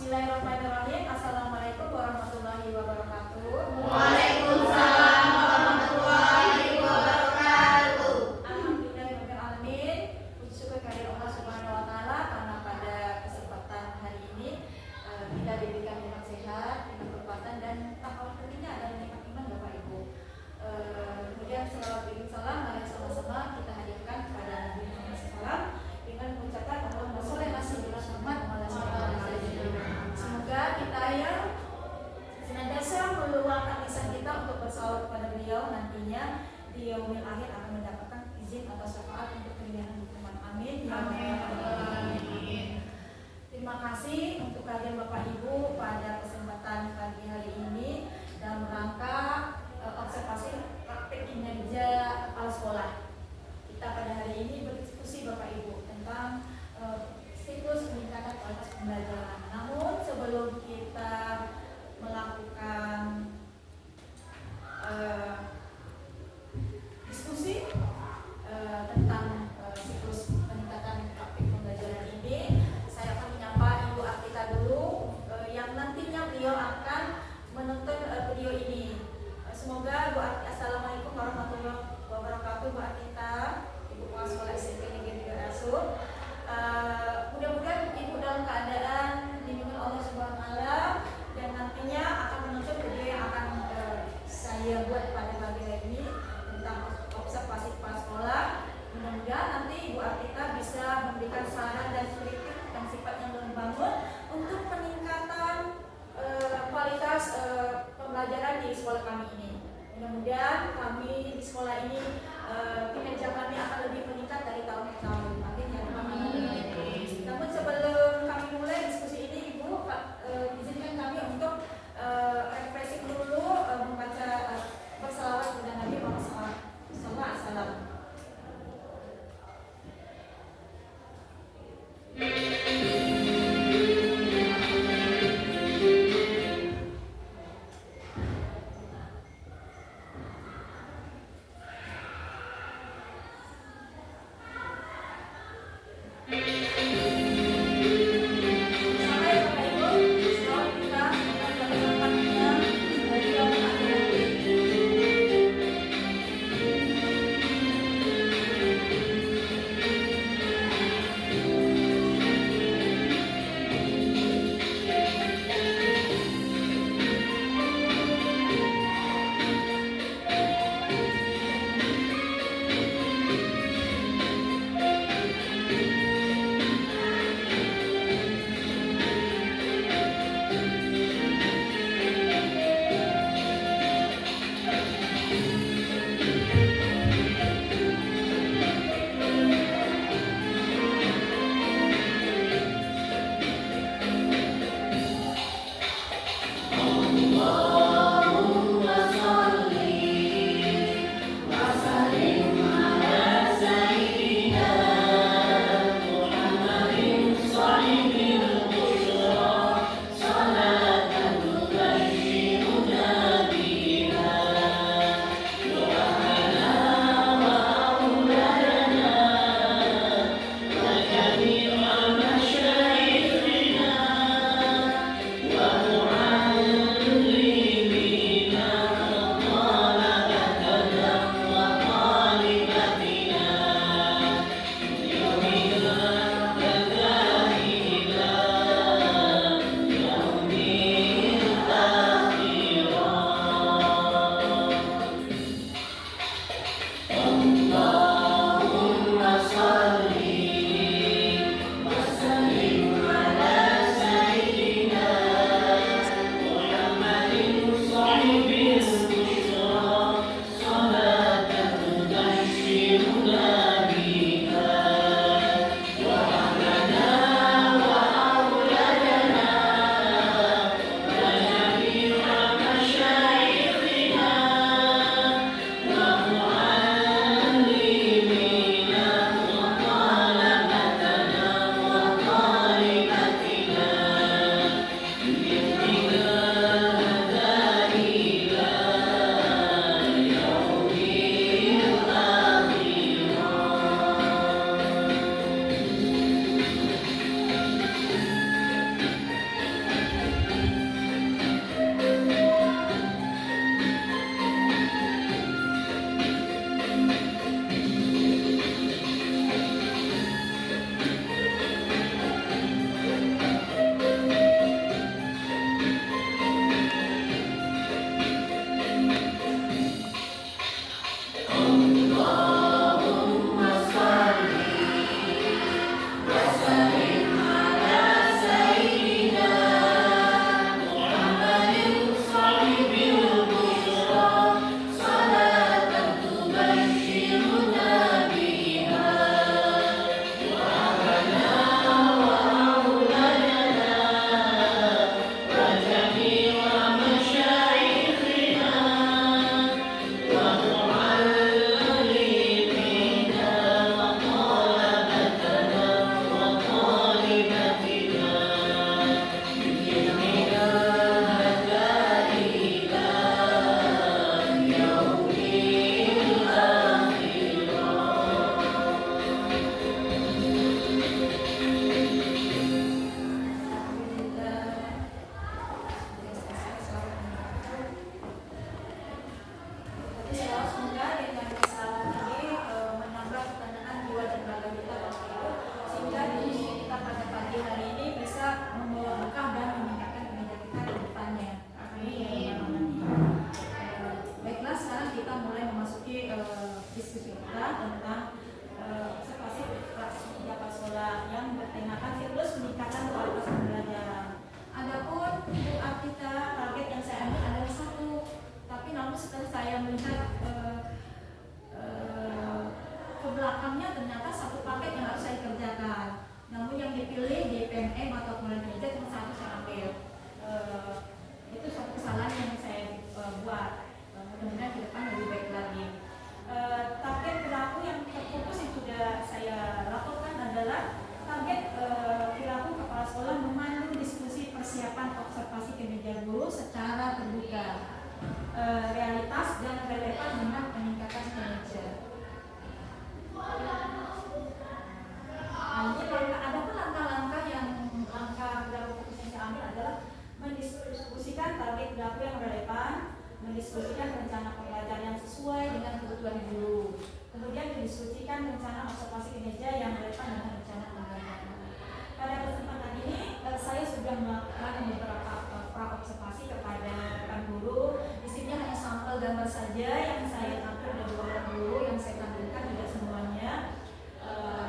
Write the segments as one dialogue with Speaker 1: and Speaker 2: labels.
Speaker 1: Bismillahirrahmanirrahim. Assalamualaikum warahmatullahi wabarakatuh.
Speaker 2: Waalaikumsalam warahmatullahi wabarakatuh.
Speaker 1: Alhamdulillahirabbil alamin. Puji syukur kehadirat Allah Subhanahu wa taala karena pada kesempatan hari ini kita diberikan nikmat sehat, nikmat kekuatan dan takwa tentunya adalah nikmat iman Bapak Ibu. Kemudian selawat dan salam mari sama-sama kita hadirkan kepada Nabi Muhammad SAW dengan mengucapkan Allahumma sholli ala sayyidina Muhammad wa ala alihi. Semoga kita yang senantiasa meluangkan lisan kita untuk bersalawat kepada beliau nantinya di yaumil akhir akan mendapatkan izin atau syafaat untuk keringanan hukuman. Amin. Amin. Terima kasih untuk kalian Bapak Ibu pada kesempatan pagi hari ini dalam rangka observasi praktik kinerja kepala sekolah. Kita pada hari ini berdiskusi Bapak Ibu tentang siklus peningkatan kualitas pembelajaran. Namun sebelum kita melakukan diskusi tentang siklus peningkatan praktik pembelajaran ini, saya akan menyapa Ibu Artita dulu yang nantinya beliau akan menonton video ini. Semoga Bu Artita, Assalamualaikum warahmatullahi wabarakatuh Bu Artita, Ibu Kepala Sekolah SMP Negeri 3 Asuh. Mudah-mudahan Ibu dalam keadaan dilindungi Allah Subhanahu wa taala dan nantinya akan menonton video yang akan saya buat pada pagi hari ini tentang observasi kepala sekolah. Mudah-mudahan nanti Ibu Artita bisa memberikan saran dan kritik yang sifatnya membangun untuk peningkatan kualitas pembelajaran di sekolah kami ini. Mudah-mudahan kami di sekolah ini kinerja kami akan lebih meningkat dari tahun ke tahun. Amin ya rabbal alamin. Namun sebelum kami mulai diskusi ini, Ibu izinkan kami untuk refreshing dulu membaca bersalawat kepada Nabi Muhammad SAW. kinerja guru secara terbuka, realitas dan relevan dengan peningkatan kinerja. Nah, ini ada pun langkah-langkah dalam fokus yang saya ambil adalah mendiskusikan target perilaku yang relevan, mendiskusikan rencana pembelajaran yang sesuai dengan kebutuhan guru, kemudian mendiskusikan rencana observasi kinerja yang relevan dengan rencana pembelajaran. Pada kesempatan ini saya sudah melakukan beberapa pra-observasi kepada rekan guru. Di sini hanya sampel gambar saja yang saya tampil dari orang guru yang saya tampilkan tidak semuanya.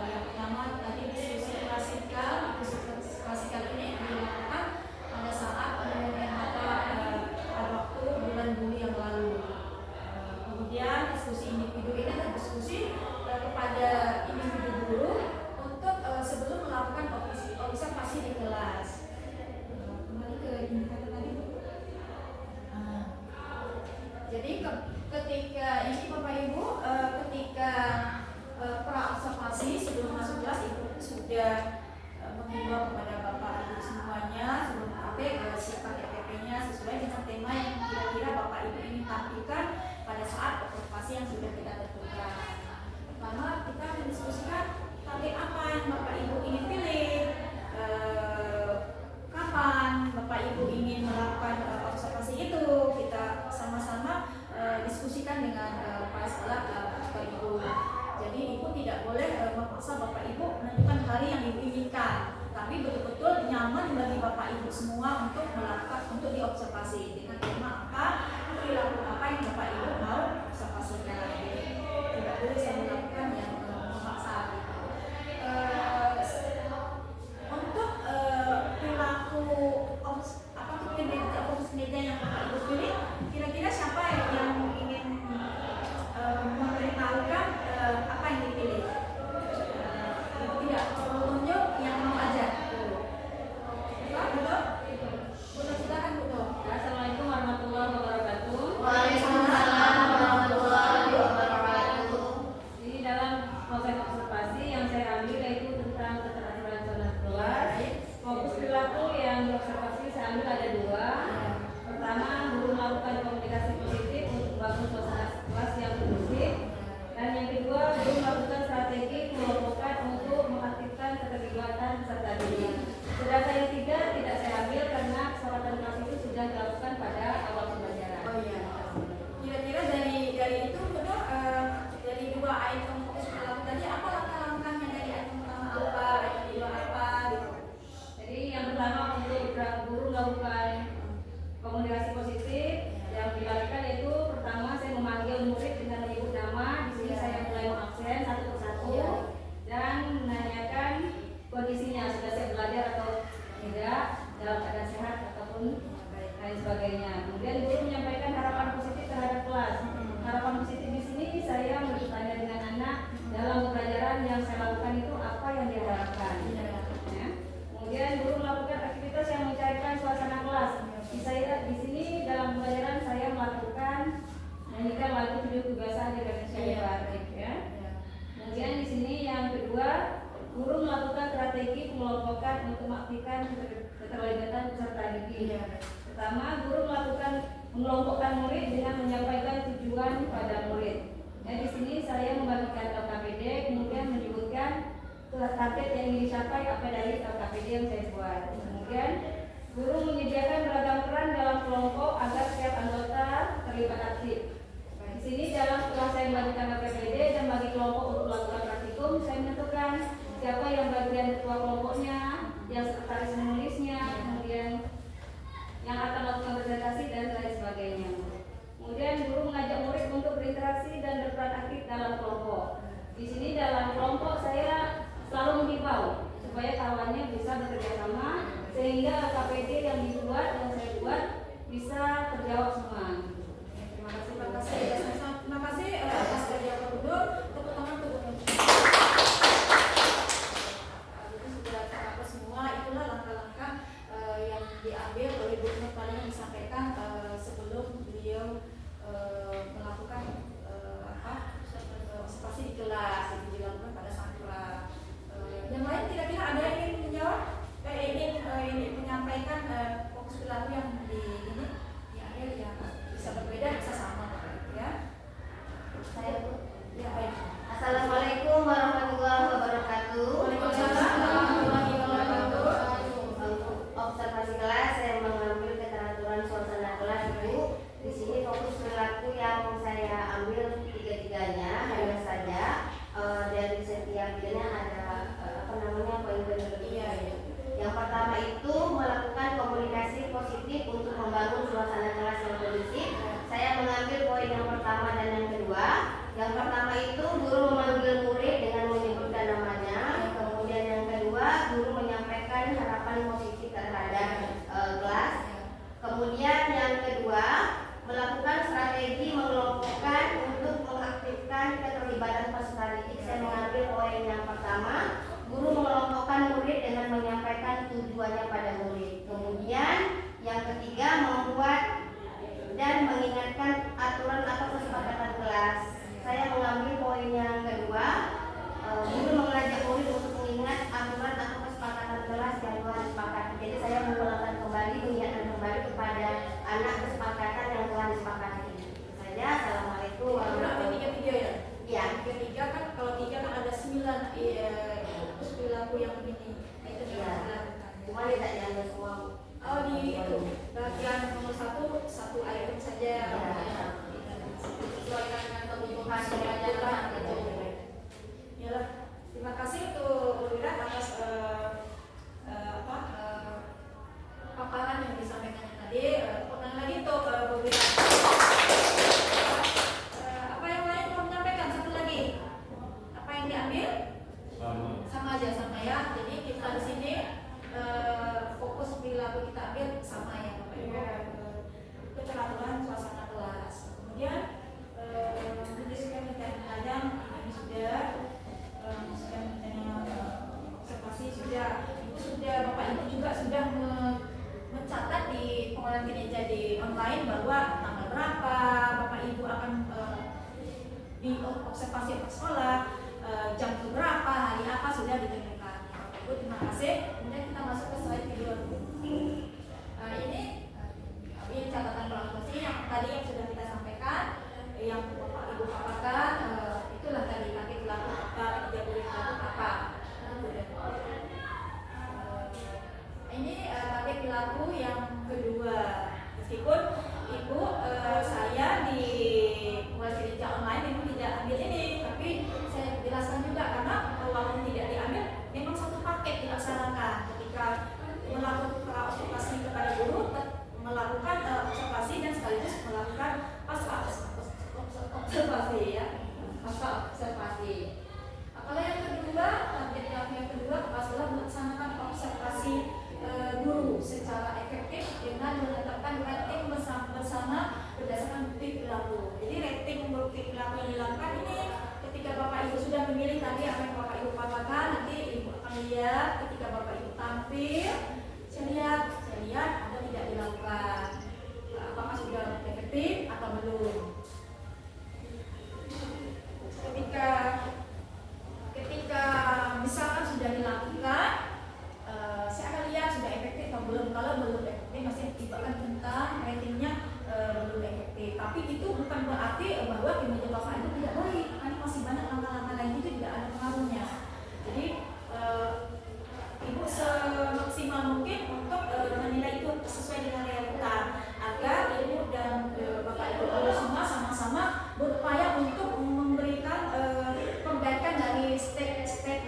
Speaker 1: Yang pertama tadi diskusi klasikal ini dilakukan pada saat pemilihan pada waktu bulan Juli yang lalu. Kemudian diskusi individu ini adalah diskusi kepada individu guru untuk sebelum melakukan observasi di kelas. Kembali ke indikator tadi. Jadi ketika ini Bapak Ibu, ketika pra-observasi sebelum masuk kelas Ibu sudah menghimbau kepada Bapak Ibu semuanya sebelum siapkan EPP-nya sesuai dengan tema yang kira-kira Bapak Ibu ingin tampilkan pada saat observasi yang sudah kita tentukan. Pertama, kita mendiskusikan target apa yang Bapak Ibu ingin pilih, kapan Bapak Ibu ingin melakukan observasi itu, kita sama-sama diskusikan dengan para sekolah Bapak Ibu. Jadi Ibu tidak boleh memaksa Bapak Ibu menentukan hari yang Ibu inginkan, tapi betul-betul nyaman bagi Bapak Ibu semua untuk melakukan, untuk diobservasi dengan tema apa, perilaku apa yang Bapak Ibu mau observasikan. Tidak boleh saya melakukan yang memaksa. Untuk perilaku kinerja yang Bapak Ibu pilih, kira-kira siapa yang ingin memberitahukan apa yang dipilih? Tidak menunjuk yang mau aja. Betul? Betul, silakan betul.
Speaker 3: Assalamualaikum warahmatullahi wabarakatuh.
Speaker 2: Waalaikumsalam warahmatullahi wabarakatuh.
Speaker 3: Di dalam proses observasi yang saya ambil yaitu tentang keteraturan zona kelas. Fokus perilaku yang diobservasi saya ambil ada dua. Pertama, guru melakukan komunikasi positif untuk membangun suasana kelas yang kondusif. Dan yang kedua, guru melakukan strategi pengelompokan untuk mengaktifkan keterlibatan peserta didik. Sedangkan yang tiga tidak saya ambil karena kesepakatan kelas itu sudah dilakukan pada awal pembelajaran.
Speaker 1: Oh iya. Kira-kira dari itu betul, dari dua item fokus perilaku tadi apa langkah-langkahnya dari item pertama apa, item kedua apa gitu.
Speaker 3: Jadi yang pertama untuk guru melakukan komunikasi positif yang dilakukan yaitu pertama saya memanggil murid dengan menyebut nama. Di sini saya mulai mengabsen satu persatu dan menanyakan kondisinya sudah siap belajar atau tidak, dalam keadaan sehat ataupun lain sebagainya. Kemudian guru menyampaikan harapan positif terhadap kelas. Harapan positif di sini saya bertanya dengan anak dalam pembelajaran yang saya lakukan itu apa yang diharapkan. Ya. Kemudian guru melakukan aktivitas yang mencairkan suasana kelas. Di sini dalam pembelajaran saya melakukan menyanyikan lagu tujuh tugasan Indonesia Batik ya. Kemudian di sini yang kedua, guru melakukan strategi pengelompokan untuk mengaktifkan keterlibatan peserta didik. Pertama, guru melakukan mengelompokkan murid dengan menyampaikan tujuan pada murid. Ya, di sini saya membagikan LKPD, kemudian menyebutkan target yang ingin dicapai apa dari LKPD yang saya buat. Kemudian guru menyediakan beragam peran dalam kelompok agar setiap anggota terlibat aktif. Di sini dalam setelah saya membagikan LKPD dan bagi kelompok untuk melakukan praktikum, saya menentukan siapa yang bagian ketua kelompoknya, yang sekretaris menulisnya, kemudian yang akan melakukan presentasi dan lain sebagainya. Kemudian guru mengajak murid untuk berinteraksi dan berperan aktif dalam kelompok. Di sini dalam kelompok saya selalu menghimbau supaya kawannya bisa bekerja sama sehingga LKPD yang dibuat dan saya buat bisa terjawab semua.
Speaker 1: Terima kasih atas kerja Pak Gubernur. Tepuk tangan untuk itu sudah tercapai semua. Itulah langkah-langkah yang diambil oleh Gubernur tadi yang disampaikan sebelum beliau melakukan observasi di kelas yang dilakukan pada saat pra. Yang lain kira-kira ada yang ingin menjawab? Ingin menyampaikan fokus perilaku yang bisa berbeda, bisa sama, ya.
Speaker 2: Saya Bu.
Speaker 1: Ya, baik.
Speaker 2: Assalamualaikum warahmatullahi wabarakatuh.
Speaker 1: Waalaikumsalam warahmatullahi wabarakatuh.
Speaker 2: Untuk observasi kelas, saya mengambil keteraturan suasana kelas Ibu. Di sini fokus perilaku yang saya ambil tiga-tiganya, hanya saja dari setiap bidangnya ada poin-poin
Speaker 1: Iya, iya.
Speaker 2: Yang pertama itu melakukan komunikasi positif untuk membangun suasana kelas yang kondusif. Saya mengambil poin yang pertama dan yang kedua. Yang pertama itu guru memanggil murid dengan menyebutkan namanya. Kemudian yang kedua, guru menyampaikan harapan positif terhadap kelas. Kemudian yang kedua, melakukan strategi mengelompokkan untuk mengaktifkan keterlibatan peserta didik. Saya mengambil poin yang pertama, guru mengelompokkan murid dengan menyampaikan tujuannya pada murid. Kemudian yang ketiga, membuat dan mengingatkan aturan atau kesepakatan kelas. Saya mengambil poin yang kedua, guru mengajak murid untuk mengingat aturan atau kesepakatan kelas yang telah disepakati. Jadi saya mengulangkan kembali, mengingatkan kembali kepada anak kesepakatan yang telah disepakati. Itu saja. Assalamualaikum warahmatullahi wabarakatuh.
Speaker 1: Tiga ya?
Speaker 2: Iya.
Speaker 1: Tiga kan, kalau tiga kan ada 9 terus perilaku yang ini. Nah, itu
Speaker 2: Iya.
Speaker 1: yang dilakukan.
Speaker 2: Cuma tidak diambil semua.
Speaker 1: Oh, di itu bagian nomor satu item saja.
Speaker 2: Ya.
Speaker 1: Sesuaikan dengan kebutuhan pelajaran gitu. Ya, terima kasih untuk Bu Wira atas paparan yang disampaikan tadi. Ulang lagi untuk Bu Wira. Apa yang lain mau menyampaikan? Satu lagi. Apa yang diambil? Sama aja, sama ya. Jadi kita di sini fokus perilaku kita ambil sama ya Bapak Ibu. Keteraturan suasana kelas. Kemudian mendiskusikan pelajaran ini sudah observasi sudah, itu sudah Bapak Ibu juga sudah mencatat di pengolahan kinerja di online bahwa tanggal berapa Bapak Ibu akan di observasi sekolah, jam berapa, hari apa sudah ditentukan. Bapak Ibu terima kasih. Kemudian kita masuk ke slide video. Ini catatan evaluasi yang tadi yang sudah kita sampaikan, yang Bapak Ibu paparkan, itulah tadi target perilaku apa, Jabodetabek perilaku apa. Ini target perilaku yang kedua. Meskipun Ibu saya di mulai kerja online Ibu tidak ambil ini, tapi saya jelaskan juga karena walaupun tidak diambil, memang satu paket dilaksanakan ketika melakukan observasi kepada guru, melakukan observasi dan sekaligus melakukan pasca observasi ya, pasca observasi. Kalau yang kedua, target yang kedua adalah melaksanakan observasi guru secara efektif dengan menetapkan rating bersama berdasarkan bukti perilaku. Jadi rating bukti perilaku yang dilakukan ini ketika Bapak Ibu sudah memilih tadi apa yang Bapak Ibu paparkan, nanti Ibu akan lihat ketika Bapak Ibu tampil, saya lihat ada tidak dilakukan, apakah sudah efektif atau belum. Ketika misalkan sudah dilakukan, saya akan lihat sudah efektif atau belum. Kalau belum efektif, masih tibakan tentang ratingnya belum efektif. Tapi itu bukan berarti bahwa kinerja Bapak itu tidak baik. Karena masih banyak langkah-langkah lain itu tidak ada pengaruhnya. Jadi Ibu semaksimal mungkin untuk menilai itu sesuai dengan realita, agar Ibu dan Bapak Ibu semua sama-sama berupaya untuk memberikan perbaikan dari step-step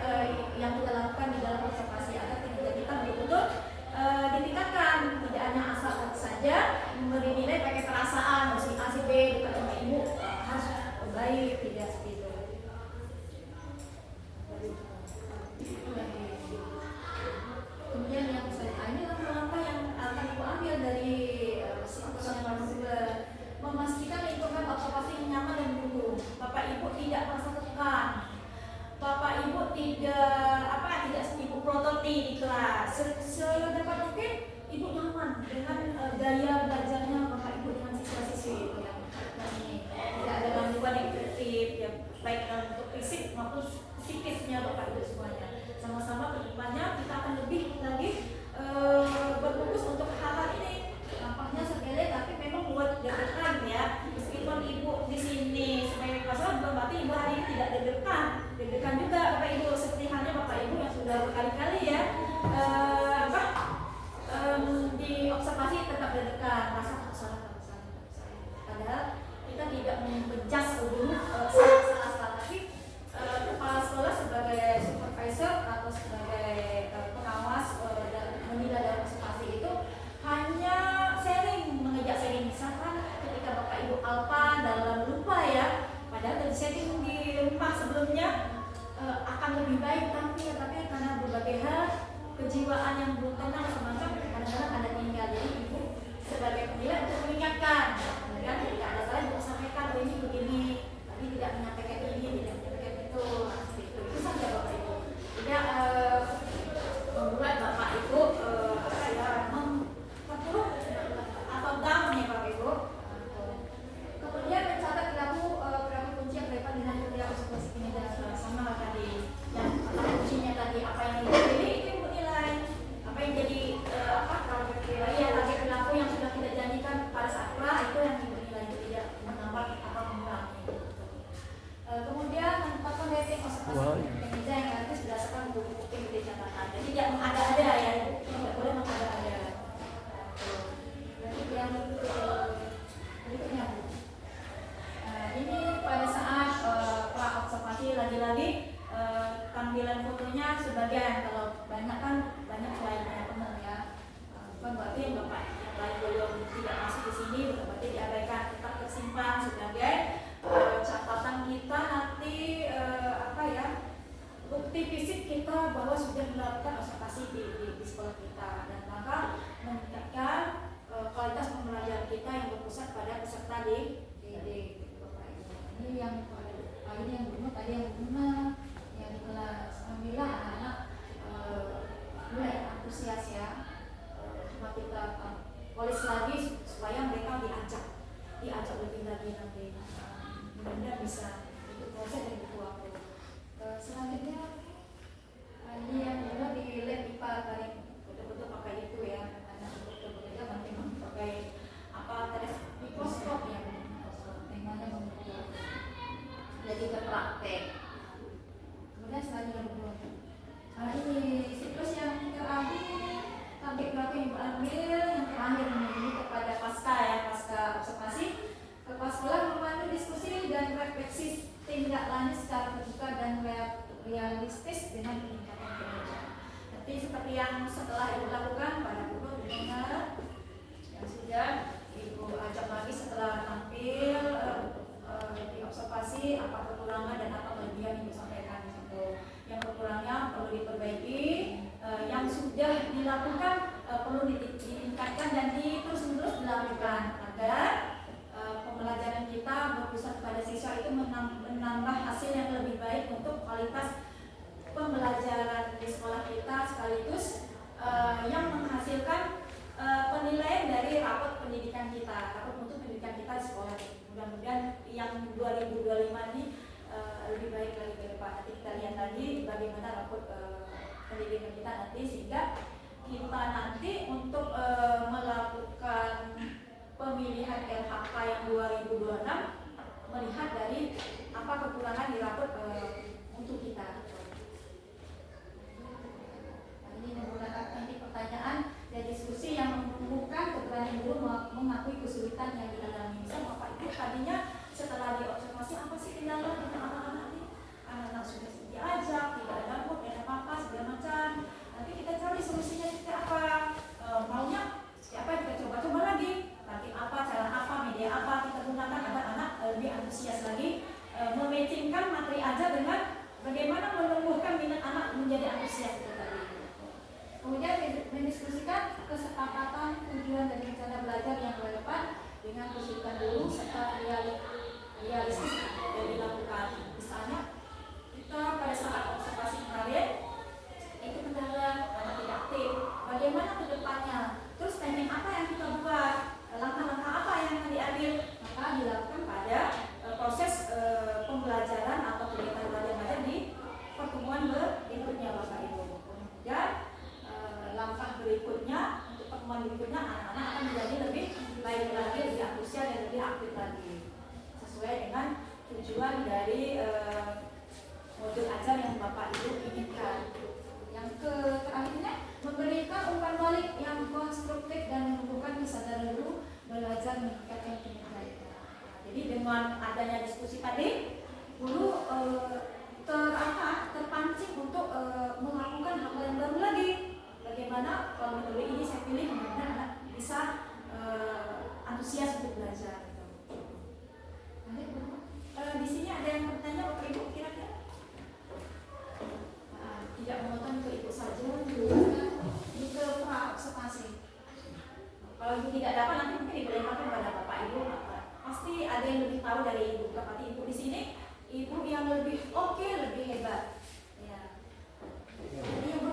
Speaker 1: yang kita lakukan di dalam observasi, agar kinerja kita betul-betul ditingkatkan, tidak hanya asal saja memberi nilai pakai perasaan, si A, si B, bukan sama Ibu harus baik, tidak seperti itu. Kemudian yang saya ini langkah yang akan Ibu ambil dari keputusan yang kedua, memastikan lingkungan observasi yang nyaman dan mendukung. Bapak Ibu tidak merasa tertekan. Bapak Ibu tidak Ibu prototi di kelas. Sedapat mungkin Ibu nyaman dengan gaya belajarnya Bapak Ibu dengan siswa-siswi yang tidak ada gangguan yang kreatif, ya, baik untuk fisik maupun psikisnya Bapak Ibu semuanya. Sama-sama ke depannya kita akan lebih lagi berfokus untuk hal-hal ini. Nampaknya sepele tapi memang buat deg-degan ya. terdekan, rasa tak salah. Padahal kita tidak membenjas guru salah, tapi kepala sekolah sebagai supervisor atau sebagai pengawas dan menilai dalam observasi itu hanya mengejak sharing. Misalkan ketika Bapak Ibu Alpa dalam lupa ya, padahal dari sharing di rumah sebelumnya akan lebih baik, tapi karena berbagai hal kejiwaan yang belum tenang semacam kadang-kadang ada tinggal. Jadi ibu sebagai penilai untuk mengingatkan, kan ketika ada salah ibu sampaikan, oh ini begini, tadi tidak menyampaikan ini, tidak menyampaikan itu, itu saja Bapak Ibu. Tidak membuat Bapak Ibu memperburuk atau down ya Bapak Ibu. Kemudian mencatat perilaku kunci yang berkaitan dengan perilaku situasi ini dan sama tadi yang kata kuncinya tadi apa yang dipilih itu ibu nilai, apa yang jadi target perilaku yang sudah kita janjikan pada saat pra itu yang ibu nilai, tidak menambah atau mengurangi. Kemudian menempatkan rating observasi meja yang gratis berdasarkan bukti catatan. Jadi tidak mengada-ada ya, tidak boleh mengada-ada. Yang berikutnya Bu. Ini pada saat pra observasi lagi-lagi tampilan fotonya sebagian, kalau banyak kan banyak slide-nya penuh ya. Bukan berarti yang Bapak yang lain belum tidak masuk di sini, bukan berarti diabaikan, tetap tersimpan sebagai catatan kita nanti bukti fisik kita bahwa sudah melakukan observasi di sekolah kita, dan maka meningkatkan kualitas pembelajaran kita yang berpusat pada peserta di Bapak Ibu. Ini yang tadi yang benar yang di kelas 9 anak-anak mulai antusias ya. Cuma kita polis lagi supaya mereka diajak lebih lagi nanti. Mudah-mudahan bisa itu proses dan itu waktu. Selanjutnya ini yang benar di lab IPA tadi betul-betul pakai itu ya, karena betul-betul nanti pakai tes mikroskop yang temanya mengukur. Jadi berpraktek. Kemudian selanjutnya ini siklus yang terakhir, target berapa yang diambil yang terakhir ini kepada pasca observasi. Kepala sekolah memandu diskusi dan refleksi tindak lanjut secara terbuka dan realistis dengan peningkatan kinerja. Nanti seperti yang setelah Ibu lakukan pada pukul 5 yang sudah Ibu ajak lagi setelah tampil di observasi apa kekurangan dan apa kelebihan Ibu sampaikan di situ. Yang kekurangannya perlu diperbaiki, yang sudah dilakukan perlu ditingkatkan dan terus-menerus dilakukan agar pembelajaran kita berpusat pada siswa itu menambah hasil yang lebih baik untuk kualitas pembelajaran di sekolah kita, sekaligus yang menghasilkan penilaian dari raport pendidikan kita, raport mutu pendidikan kita di sekolah. Mudah-mudahan yang 2025 ini lebih baik lagi ke depan. Nanti kita lihat tadi bagaimana raport pendidikan kita nanti, sehingga kita nanti untuk melakukan pemilihan LHK yang 2026 melihat dari apa kekurangan di raport untuk kita. Ini menggunakan teknik pertanyaan dan diskusi yang menumbuhkan keberanian guru mengakui kesulitan yang dialami. Misal Bapak Ibu tadinya setelah diobservasi apa sih kendala dengan anak-anak ini? Anak-anak sudah diajak, tidak ada mood, tidak ada apa-apa, segala macam. Nanti kita cari solusinya seperti apa. Maunya siapa yang kita coba-coba lagi. Nanti apa, cara apa, media apa kita gunakan agar anak lebih antusias lagi, mematchingkan materi aja dengan bagaimana menumbuhkan minat anak menjadi antusias itu tadi. Kemudian mendiskusikan kesepakatan tujuan dan rencana belajar yang relevan dengan kesulitan guru serta realistis yang dilakukan. Misalnya kita pada saat observasi kemarin itu kendala anak tidak aktif, bagaimana ke depannya, terus teknik apa yang kita buat, langkah-langkah apa yang akan diambil, maka dilakukan pada proses pembelajaran atau kegiatan belajar di pertemuan berikutnya Bapak Ibu. Dan langkah berikutnya untuk pertemuan berikutnya anak-anak akan menjadi lebih baik lagi, lebih antusias dan lebih aktif lagi sesuai dengan tujuan dari modul ajar yang Bapak Ibu inginkan. Yang terakhirnya memberikan umpan balik yang konstruktif dan menumbuhkan kesadaran adanya diskusi tadi, guru terpancing untuk melakukan hal yang baru lagi. Bagaimana kalau metode ini saya pilih benar-benar anak bisa antusias untuk belajar. Di sini ada yang bertanya Bapak Ibu kira-kira? Tidak menonton ke Ibu saja, ini ke pra observasi. Kalau Ibu tidak dapat nanti mungkin Ibu lemparkan pada Bapak Ibu. Pasti ada yang lebih tahu dari Ibu. Berarti Ibu di sini Ibu yang lebih lebih hebat. Ya. Iya, Bu.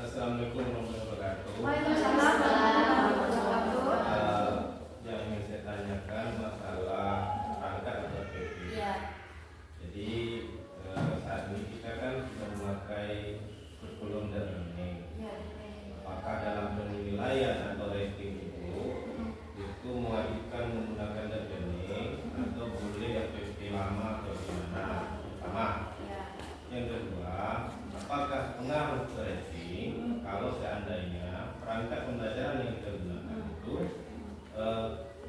Speaker 4: Assalamualaikum warahmatullahi wabarakatuh.
Speaker 1: Waalaikumsalam warahmatullahi wabarakatuh.
Speaker 4: Yang ingin saya tanyakan masalah perangkat atau PP.
Speaker 1: Iya.
Speaker 4: Jadi saat ini kita kan sudah memakai kurikulum dan learning.
Speaker 1: Iya.
Speaker 4: Apakah dalam penilaian atau rating itu mewajibkan menggunakan dan learning atau boleh PP lama atau gimana? Pertama.
Speaker 1: Iya.
Speaker 4: Yang kedua, apakah pengaruh ke rating kalau seandainya perangkat pembelajaran yang kita gunakan itu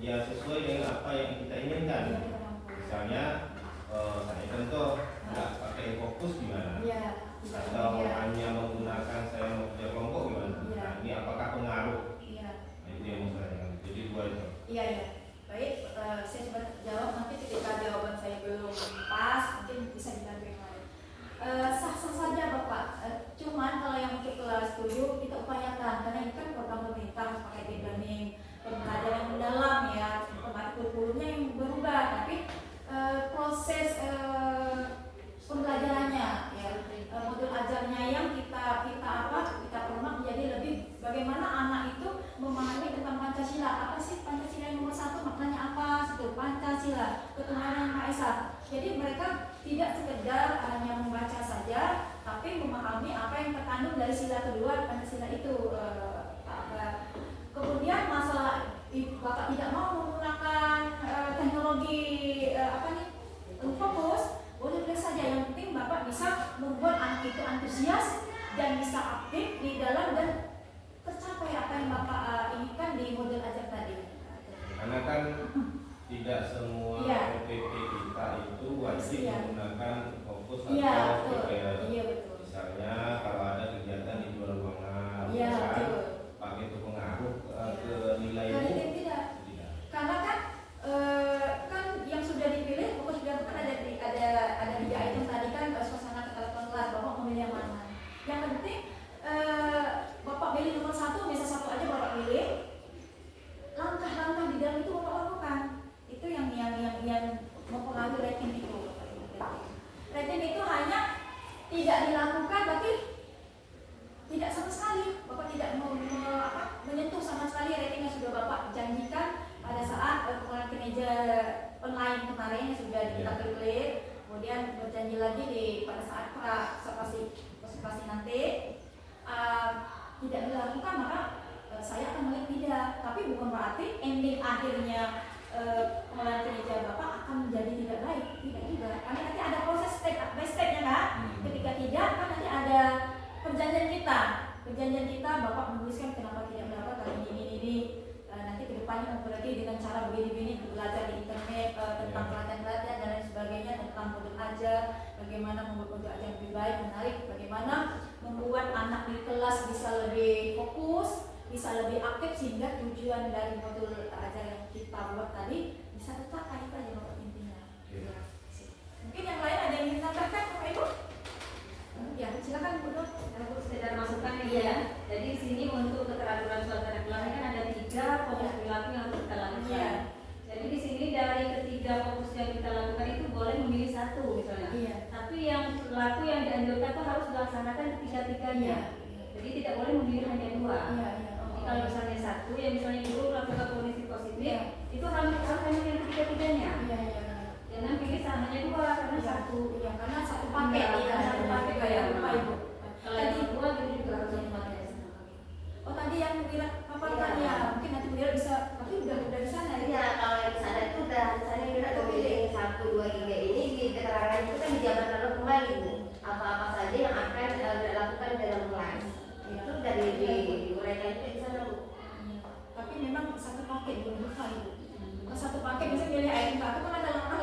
Speaker 4: ya sesuai dengan apa yang kita inginkan? Misalnya, saya contoh nggak pakai fokus gimana?
Speaker 1: Iya.
Speaker 4: Atau hanya menggunakan saya mau kerja kelompok gimana? Nah, ini apakah pengaruh?
Speaker 1: Iya.
Speaker 4: Nah, itu yang mau saya tanyakan. Jadi dua itu.
Speaker 1: Iya, iya. Baik, saya coba jawab nanti ketika jawaban saya belum pas, mungkin bisa dibantu yang lain. Sah-sah saja Bapak, cuman kalau yang untuk kelas 7 kita upayakan, karena ini kan program pemerintah pakai deep learning, pembelajaran yang mendalam ya, kurikulumnya yang berubah, tapi proses pembelajarannya ya, modul ajarnya yang kita permak menjadi lebih bagaimana anak itu memahami tentang Pancasila. Apa sih Pancasila yang nomor 1, maknanya apa? Itu Pancasila, ketuhanan yang Maha Esa. Jadi mereka tidak sekedar hanya membaca saja, tapi memahami apa yang terkandung dari sila kedua Pancasila itu. Kemudian masalah Bapak tidak mau menggunakan teknologi fokus, boleh saja. Yang penting Bapak bisa membuat anak itu antusias dan bisa aktif di dalam dan tercapai apa yang Bapak inginkan di model ajar tadi.
Speaker 4: Karena kan tidak semua PPP kita itu wajib menggunakan fokus atau PPL.
Speaker 1: Iya, betul.
Speaker 4: Misalnya kalau ada kegiatan di luar ruangan,
Speaker 1: Iya,
Speaker 4: kan,
Speaker 1: betul.
Speaker 4: pakai itu pengaruh ke nilai
Speaker 1: Kalau
Speaker 4: itu?
Speaker 1: tidak.
Speaker 4: Tidak.
Speaker 1: Karena kan yang sudah dipilih, fokus sudah kan ada 3 item tadi kan, suasana ketatanegaraan kelas, Bapak memilih yang mana? Yang penting Bapak pilih nomor 1, bisa 1 aja Bapak pilih. Langkah-langkah di dalam itu Bapak lakukan. Itu yang mempengaruhi rating itu. Rating itu hanya tidak dilakukan, tapi tidak sama sekali. Bapak tidak menyentuh sama sekali rating yang sudah Bapak janjikan pada saat pengelolaan kinerja online kemarin yang sudah kita klik. Kemudian berjanji lagi pada saat observasi nanti tidak dilakukan, maka saya akan melihat tidak. Tapi bukan berarti ending akhirnya pengelolaan kinerja Bapak akan menjadi tidak baik, tidak juga. Karena nanti ada proses step by stepnya kan. Ketika tidak, kan nanti ada perjanjian kita Bapak menuliskan kenapa tidak melakukan karena ini. Nanti kedepannya apalagi dengan cara begini belajar di internet tentang pelatihan dan lain sebagainya, tentang modul ajar, bagaimana membuat modul ajar lebih baik, menarik, bagaimana membuat anak di kelas bisa lebih fokus, bisa lebih aktif sehingga tujuan dari modul ajar yang kita buat tadi bisa tercapai. Itu aja Bapak intinya. Ya. Mungkin yang lain ada yang ingin tambahkan Bapak Ibu? Ya, silakan Bu Nur.
Speaker 3: Aku sekedar masukkan ya. Jadi di sini untuk keteraturan suasana kelas kan ada 3 fokus perilaku yang harus kita lakukan.
Speaker 1: Iya.
Speaker 3: Jadi di sini dari ketiga fokus yang kita lakukan itu boleh memilih 1 misalnya.
Speaker 1: Iya.
Speaker 3: Tapi yang perilaku yang dianjurkan itu harus dilaksanakan ketiga-tiganya. Jadi tidak boleh memilih hanya 2.
Speaker 1: Iya.
Speaker 3: Jadi kalau misalnya 1 yang misalnya dulu melakukan kognisi positif, itu harus hanya yang ketiga-tiganya.
Speaker 1: Iya.
Speaker 3: Jangan pilih hanya 2 karena 1.
Speaker 1: Iya, karena satu paket satu paket kayak apa Ibu?
Speaker 3: Kalau yang kedua itu juga harus dipakai.
Speaker 1: Oh tadi yang bilang apa kan ya? Mungkin nanti Bu Dira bisa, tapi udah di sana ya.
Speaker 2: Iya, kalau yang di sana itu udah misalnya kita memilih 1, 2, 3 ini di keterangan itu kan dijabarkan kembali Bu. Apa-apa saja yang akan dilakukan dalam kelas. Itu dari diuraikan itu di sana Bu.
Speaker 1: Tapi memang satu paket belum buka Ibu. Kalau satu paket bisa pilih item 1 kan ada langkah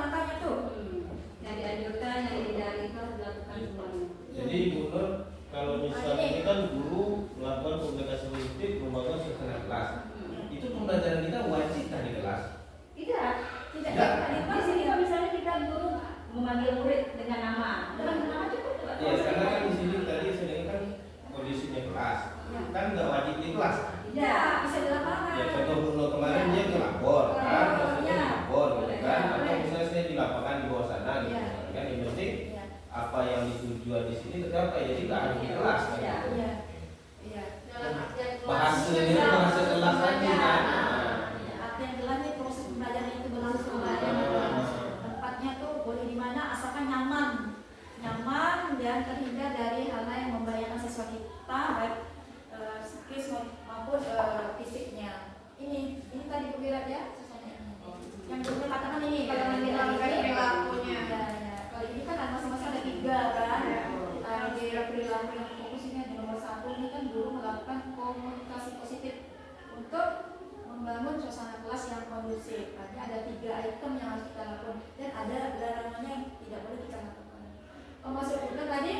Speaker 4: dipakai, jadi nggak harus di kelas kan?
Speaker 3: Iya.
Speaker 1: Iya. Iya.
Speaker 2: Dalam artian kelas.
Speaker 4: Bahasa ini bahasa kelas lagi kan?
Speaker 1: Artinya jelas nih proses pembelajaran itu berlangsung ada tempatnya tuh boleh di mana asalkan nyaman dan terhindar dari hal-hal yang membahayakan siswa kita baik psikis maupun fisiknya. Ini tadi Bu Wirat ya siswanya yang dulu katakan ini kalau menjelaskan perilakunya. Ya. Kalau ini kan masing-masing ada 3 kan. Perilaku yang fokus ini di nomor 1 ini kan guru melakukan komunikasi positif untuk membangun suasana kelas yang kondusif. Artinya ada 3 item yang harus kita lakukan dan ada larangannya yang tidak boleh kita lakukan. Maksudnya tadi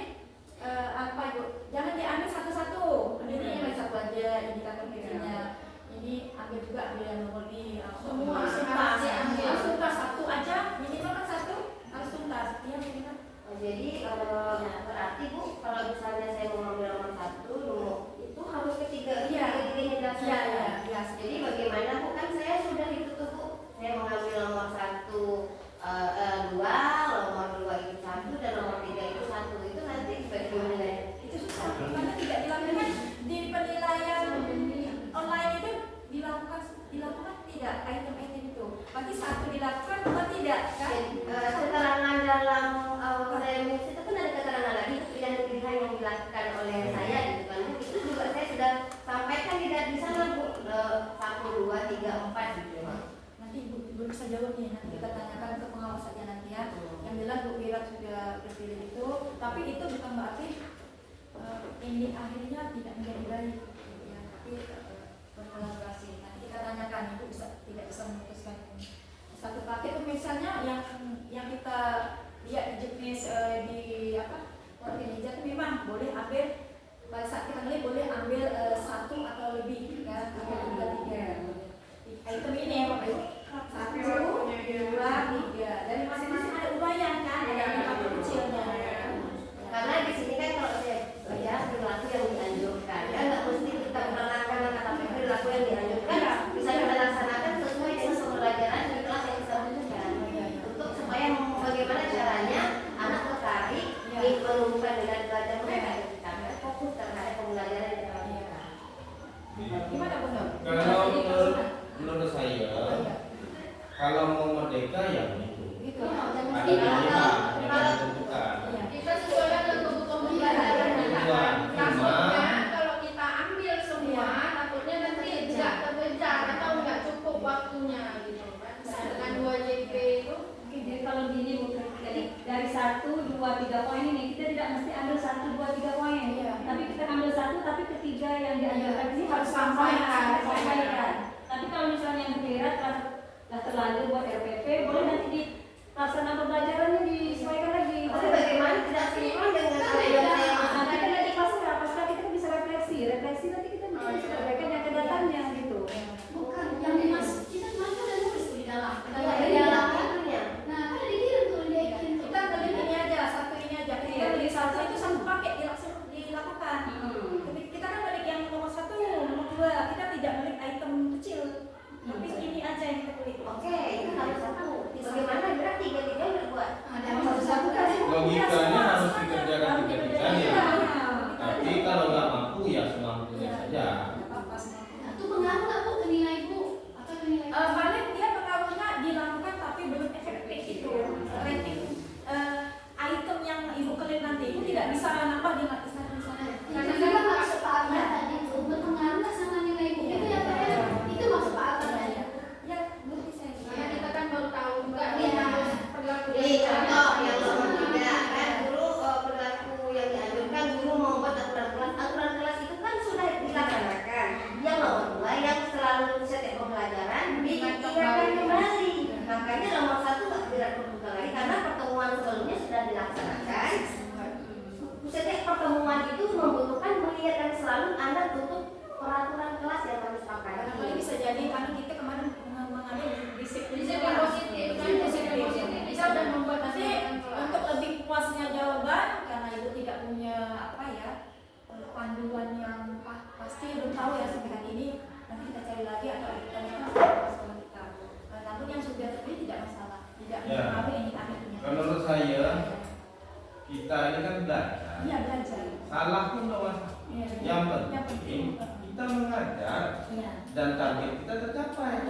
Speaker 1: apa Ibu? Jangan diambil satu-satu. Ini yang satu aja indikator gizinya. Ini ambil juga ambil yang nomor B. Semua harus tuntas satu aja minimal kan satu harus tuntas. Iya minimal.
Speaker 2: Jadi berarti Bu, kalau misalnya saya mau ngambil nomor 1 itu harus ketiga ini dasar.
Speaker 1: Iya.
Speaker 2: Jadi bagaimana Bu, kan saya sudah itu tuh Bu, saya mengambil nomor 1 2, nomor 2 itu 1 dan nomor 3 itu 1. Itu nanti bagaimana?
Speaker 1: Itu susah karena tidak dilakukan di penilaian online itu dilakukan tidak item-item itu. Berarti 1 dilakukan 2 tidak kan?
Speaker 2: Keterangan dalam saya itu kan ada keterangan lagi pilihan-pilihan yang dilakukan oleh saya gitu kan. Itu juga saya sudah sampaikan di sana Bu, 1, 2, 3, 4 gitu.
Speaker 1: Nanti Ibu belum bisa jawab nih, nanti kita tanyakan ke pengawas saja nanti ya. Yang jelas Bu Wirat sudah berpilih itu, tapi itu bukan berarti ini akhirnya tidak menjadi baik, ya, tapi berkolaborasi. Nanti kita tanyakan, Ibu tidak bisa memutuskan ini. Satu paket itu misalnya yang kita lihat di jenis di organisasi itu memang boleh ambil pada saat kita beli boleh ambil 1 atau lebih kan, ambil 3 item ini ya Bapak Ibu. 1, 2, 3 dari masing-masing ada uraian kan, ada indikator kecilnya.
Speaker 2: Karena di sini kan kalau saya perilaku yang dianjurkan, kan nggak mesti kita menerangkan tapi perilaku yang dianjurkan bisa kita laksanakan sesuai dengan pembelajaran di kelas yang kita butuhkan. Untuk supaya bagaimana caranya anak tertarik menumbuhkan dengan belajar mereka, tapi fokus terhadap pembelajaran yang kita lakukan.
Speaker 1: Gimana Bu Nur?
Speaker 4: Kalau menurut saya, kalau mau merdeka ya begitu.
Speaker 1: Gitu.
Speaker 4: Ada pilihan yang ditentukan.
Speaker 5: Kita sesuaikan dengan kebutuhan pembelajaran kita. Takutnya kalau kita ambil semua, takutnya nanti tidak terkejar atau nggak cukup waktunya gitu kan. Dengan 2 JP itu.
Speaker 3: Oke, jadi kalau gini Bu, jadi dari 1, 2, 3 poin ini kita tidak mesti ambil 1, 2, 3 poin.
Speaker 1: Iya.
Speaker 3: Tapi kita ambil 1, tapi ketiga yang dianjurkan ini harus
Speaker 1: Sampaikan.
Speaker 3: sampaikan. Tapi kalau misalnya yang berat telah terlanjur buat RPP, boleh nanti di pelaksanaan pembelajarannya disesuaikan lagi.
Speaker 2: Tapi bagaimana tidak sinkron dengan apa yang saya
Speaker 3: Nanti kan nanti pasca kita bisa refleksi nanti kita bisa sampaikan yang akan datangnya gitu.
Speaker 5: Bukan yang dimaksud kita kemarin udah nulis tuh di dalam.
Speaker 2: di dalam itunya.
Speaker 5: Nah, kan ada dikirim tuh dia kirim.
Speaker 1: Kita beli ini aja, 1 ini aja. Kita beli 1 itu 1 paket dilakukan. Kita kan balik yang nomor 1, nomor 2. Kita tidak balik item kecil. Tapi ini aja yang kita beli.
Speaker 2: Oke, itu harus 1. Bagaimana berarti 3 berbuat?
Speaker 5: Ada
Speaker 1: Yang
Speaker 5: yang
Speaker 1: satu kan.
Speaker 4: Logikanya harus dikerjakan
Speaker 1: Harus
Speaker 4: tiga-tiganya.
Speaker 1: dikerjakan.
Speaker 4: Tapi kalau nggak mampu ya semampunya saja.
Speaker 5: Nah, itu pengaruh nggak Bu ke nilai Bu? Atau ke nilai?
Speaker 1: Paling dia pengaruhnya dilakukan tapi belum efektif itu. Rating item yang Ibu klik nanti itu tidak bisa nambah di sana.
Speaker 5: Karena kan maksud Pak Alta tadi itu berpengaruh nggak sama nilai Bu? Itu ya Pak ya? Itu maksud Pak Alta tadi.
Speaker 1: Ya, ngerti saya.
Speaker 5: Karena kita kan baru tahu juga nih harus perilaku.
Speaker 2: Ini contoh yang nomor 3 kan dulu perilaku yang dianjurkan guru membuat aturan kelas itu kan sudah dilaksanakan. Yang nomor 2 yang selalu setiap pembelajaran diingatkan kembali. Makanya nomor 1 nggak dilakukan lagi karena pertemuan sebelumnya sudah dilaksanakan. Setiap pertemuan itu membutuhkan melihat selalu Anda tutup peraturan kelas yang kami sepakati.
Speaker 1: Barangkali bisa jadi karena kita kemarin mengambil disiplin
Speaker 5: Disiplin positif kan, disiplin positif bisa udah membuat
Speaker 1: nanti untuk lebih puasnya jawaban karena Ibu tidak punya panduan yang pasti belum tahu ya sampai hari ini, nanti kita cari lagi atau kita tanyakan ke sekolah kita. Namun yang sudah terpilih tidak masalah, tidak
Speaker 4: Ya.
Speaker 1: mengalami ini akhirnya.
Speaker 4: Menurut saya kita ini kan belajar.
Speaker 1: Iya belajar.
Speaker 4: dan target kita tercapai.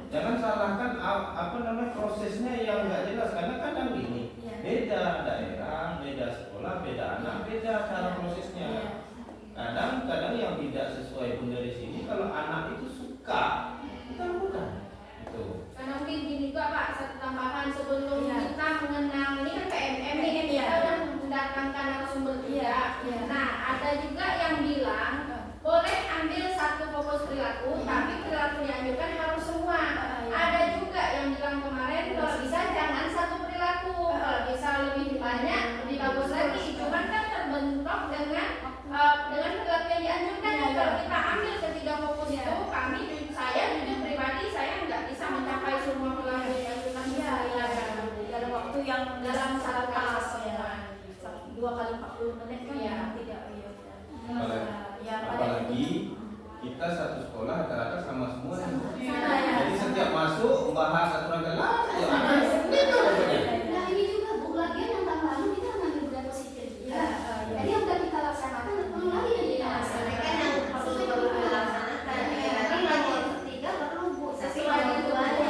Speaker 4: Jangan salahkan prosesnya yang nggak jelas, karena kadang gini, beda daerah, beda sekolah, beda anak, beda cara prosesnya. Kadang-kadang yang tidak sesuai pun dari sini, kalau anak itu suka, kita lakukan. Itu.
Speaker 5: Karena mungkin gini juga Pak, satu tambahan sebelum kita mengenal ini kan PMM ini kita udah mendatangkan narasumber juga. Nah ada juga yang bilang boleh ambil satu fokus perilaku, tapi perilaku yang dianjurkan harus semua. Ada juga yang bilang kemarin kalau bisa jangan satu perilaku, kalau bisa lebih banyak lebih bagus lagi. Cuman kan terbentuk dengan perilaku yang dianjurkan. Kalau kita ambil ketiga fokus itu, saya jujur pribadi saya nggak bisa mencapai semua perilaku yang dianjurkan
Speaker 1: dalam waktu yang
Speaker 5: dalam satu kelas.
Speaker 1: 2 kali 40 menit kan tidak
Speaker 4: Apalagi kita satu sekolah rata-rata sama semua.
Speaker 2: Sama.
Speaker 4: Jadi setiap masuk membahas aturan kelas,
Speaker 6: Nah ini juga Bu, lagian yang tahun lalu kita ngambil budaya positif. Jadi yang udah kita laksanakan, perlu lagi yang kita laksanakan.
Speaker 2: Kan yang perlu dilaksanakan. Nanti nomor 3 perlu Bu. Tapi lagi itu aja.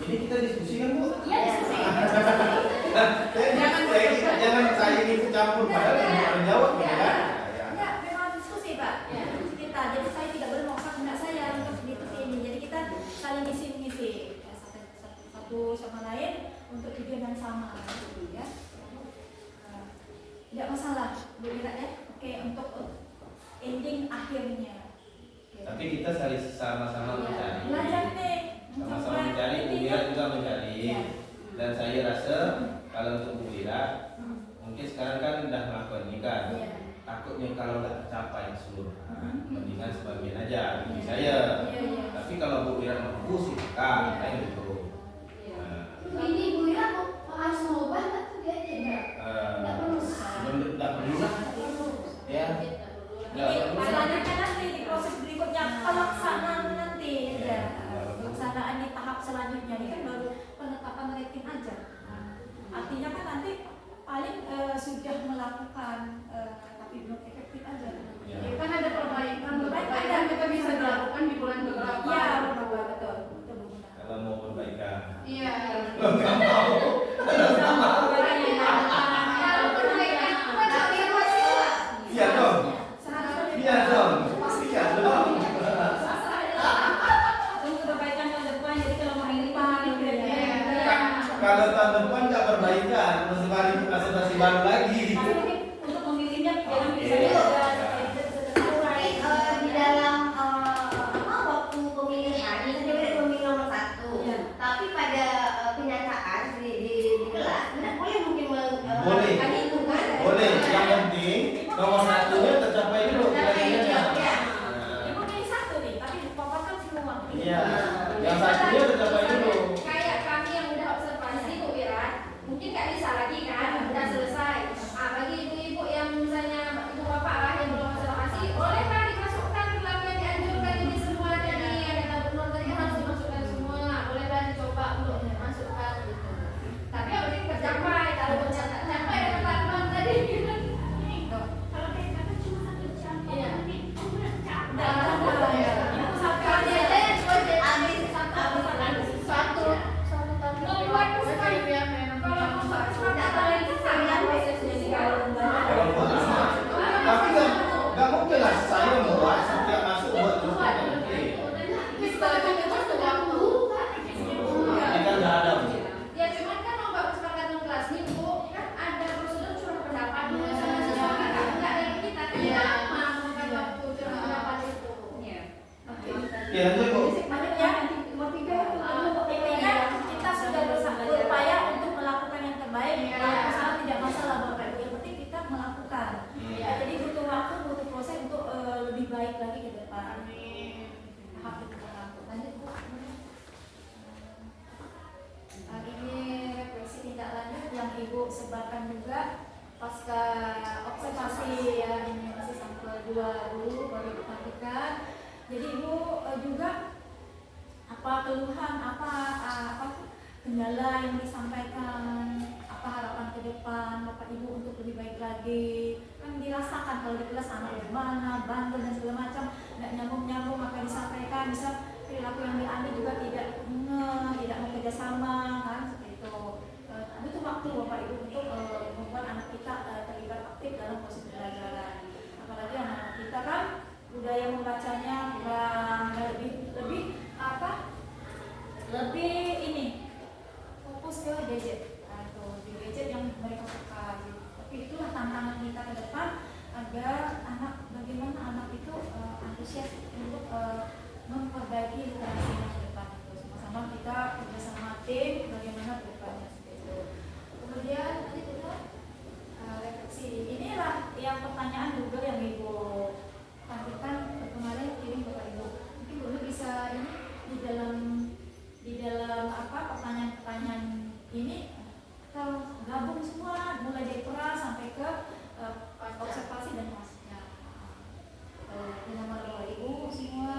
Speaker 4: Ini kita diskusi kan Bu?
Speaker 6: Iya, diskusi.
Speaker 4: Jangan saya ini campur padahal yang harus jawab ya kan?
Speaker 1: Enggak, memang diskusi Pak. Kita, jadi saya tidak boleh memaksa anak saya untuk seperti ini. Jadi kita saling ngisi-ngisi satu sama lain untuk tujuan yang sama, ya. Tidak masalah, Bu Ira ya. Oke, untuk ending akhirnya.
Speaker 4: Tapi kita saling sama-sama mencari.
Speaker 1: Belajar nih.
Speaker 4: Sama-sama mencari, Bu Ira juga mencari. Dan saya rasa kalau untuk Bu Ira, mungkin sekarang kan udah melakukan ini kan. Takutnya kalau nggak tercapai keseluruhan, mendingan sebagian aja bagi saya. Tapi kalau Bu Ira mampu silakan, kayak gitu.
Speaker 6: Ini Bu Ira harus mengubah atau dia tidak? Tidak perlu.
Speaker 4: Nggak perlu lah. Ya. Nggak perlu.
Speaker 1: Selanjutnya nanti di proses berikutnya pelaksanaan nanti. Pelaksanaan di tahap selanjutnya ini kan baru penetapan rating aja. Artinya kan nanti paling sudah melakukan tapi belum efektif aja.
Speaker 4: Ya.
Speaker 5: Kan ada perbaikan kita bisa dilakukan di bulan keberapa?
Speaker 1: Iya, betul.
Speaker 4: Kalau mau perbaikan.
Speaker 5: Iya.
Speaker 4: Nggak mau.
Speaker 5: Kalau perbaikan itu kan harus evaluasi.
Speaker 4: Iya dong. Iya dong. Iya dong.
Speaker 3: Untuk perbaikan tahun depan, jadi kalau mau ini
Speaker 4: Kalau tahun depan nggak perbaikan, masih baru lagi.
Speaker 3: tapi mungkin untuk memilihnya jangan bisa
Speaker 2: Di dalam waktu pemilihan itu dia pemilih nomor 1. Tapi pada kenyataan di kelas tidak boleh mungkin
Speaker 4: Boleh.
Speaker 2: melakukan itu kan?
Speaker 4: Boleh. Yang penting nomor 1-nya tercapai dulu. Kira-kira.
Speaker 1: Ibu pilih satu nih, tapi dipaparkan semua.
Speaker 4: Iya. Yang satunya tercapai dulu.
Speaker 5: Kayak kami yang udah observasi Bu Wira, mungkin nggak bisa lagi kan, udah selesai. Bagi ibu-ibu yang misalnya ibu bapak lah yang belum observasi, bolehlah dimasukkan perilaku yang dianjurkan ini semua tadi yang kata benar tadi harus dimasukkan semua, bolehlah dicoba untuk masukkan gitu. Tapi yang penting tercapai, kalau tercapai dengan teman tadi.
Speaker 6: Kalau kayak kata cuma satu jam,
Speaker 5: Iya.
Speaker 6: nanti udah capek.
Speaker 1: Ibu sampai
Speaker 5: Kami aja yang project
Speaker 2: Habis
Speaker 5: satu membuat kesukaan ya kalau membuat kesepakatan itu sangat prosesnya sih kalau
Speaker 4: Kalau buat anak. Tapi nggak mungkin lah saya membuat setiap masuk buat terus nggak mungkin. Ini kan nggak ada. Bu.
Speaker 5: ya cuman kan membuat kesepakatan kelas nih Bu kan ada prosedur curah pendapat dulu sama siswa kita nggak dari kita kan lama memakan waktu curah pendapat itu.
Speaker 4: Ya lanjut Bu.
Speaker 1: Lanjut ya, intinya kita sudah berupaya untuk melakukan yang terbaik. Kalau salah tidak masalah Bapak Ibu, yang penting kita melakukan. Ya, jadi butuh waktu, butuh proses untuk lebih baik lagi ke depan. Tahap itu berlaku. Lanjut Bu. Ini refleksi tindak lanjut yang Ibu sebarkan juga pasca observasi ya, ini masih sampel 2 dulu baru diperhatikan. Jadi Ibu juga apa keluhan, apa kendala yang disampaikan, apa harapan ke depan Bapak Ibu untuk lebih baik lagi? Kan dirasakan kalau di kelas anak gimana, bandel dan segala macam, nggak nyambung apa yang disampaikan, bisa perilaku yang diambil juga tidak mau kerjasama, kan seperti itu. Butuh waktu Bapak Ibu untuk membuat anak kita terlibat aktif dalam proses pembelajaran. Apalagi anak kita kan budaya membacanya kurang, lebih ini fokus ke gadget atau di gadget yang mereka suka gitu. Tapi itulah tantangan kita ke depan agar bagaimana anak itu antusias untuk memperbaiki literasinya ke depan itu. Sama-sama kita bersama tim bagaimana ke depannya seperti itu. Kemudian tadi kita refleksi. Inilah yang pertanyaan Google yang Ibu tampilkan kemarin kirim Bapak Ibu. Mungkin Google bisa ini di dalam pertanyaan-pertanyaan ini kalau gabung semua mulai dari pra sampai ke observasi dan hasilnya. Nama Bapak Ibu semua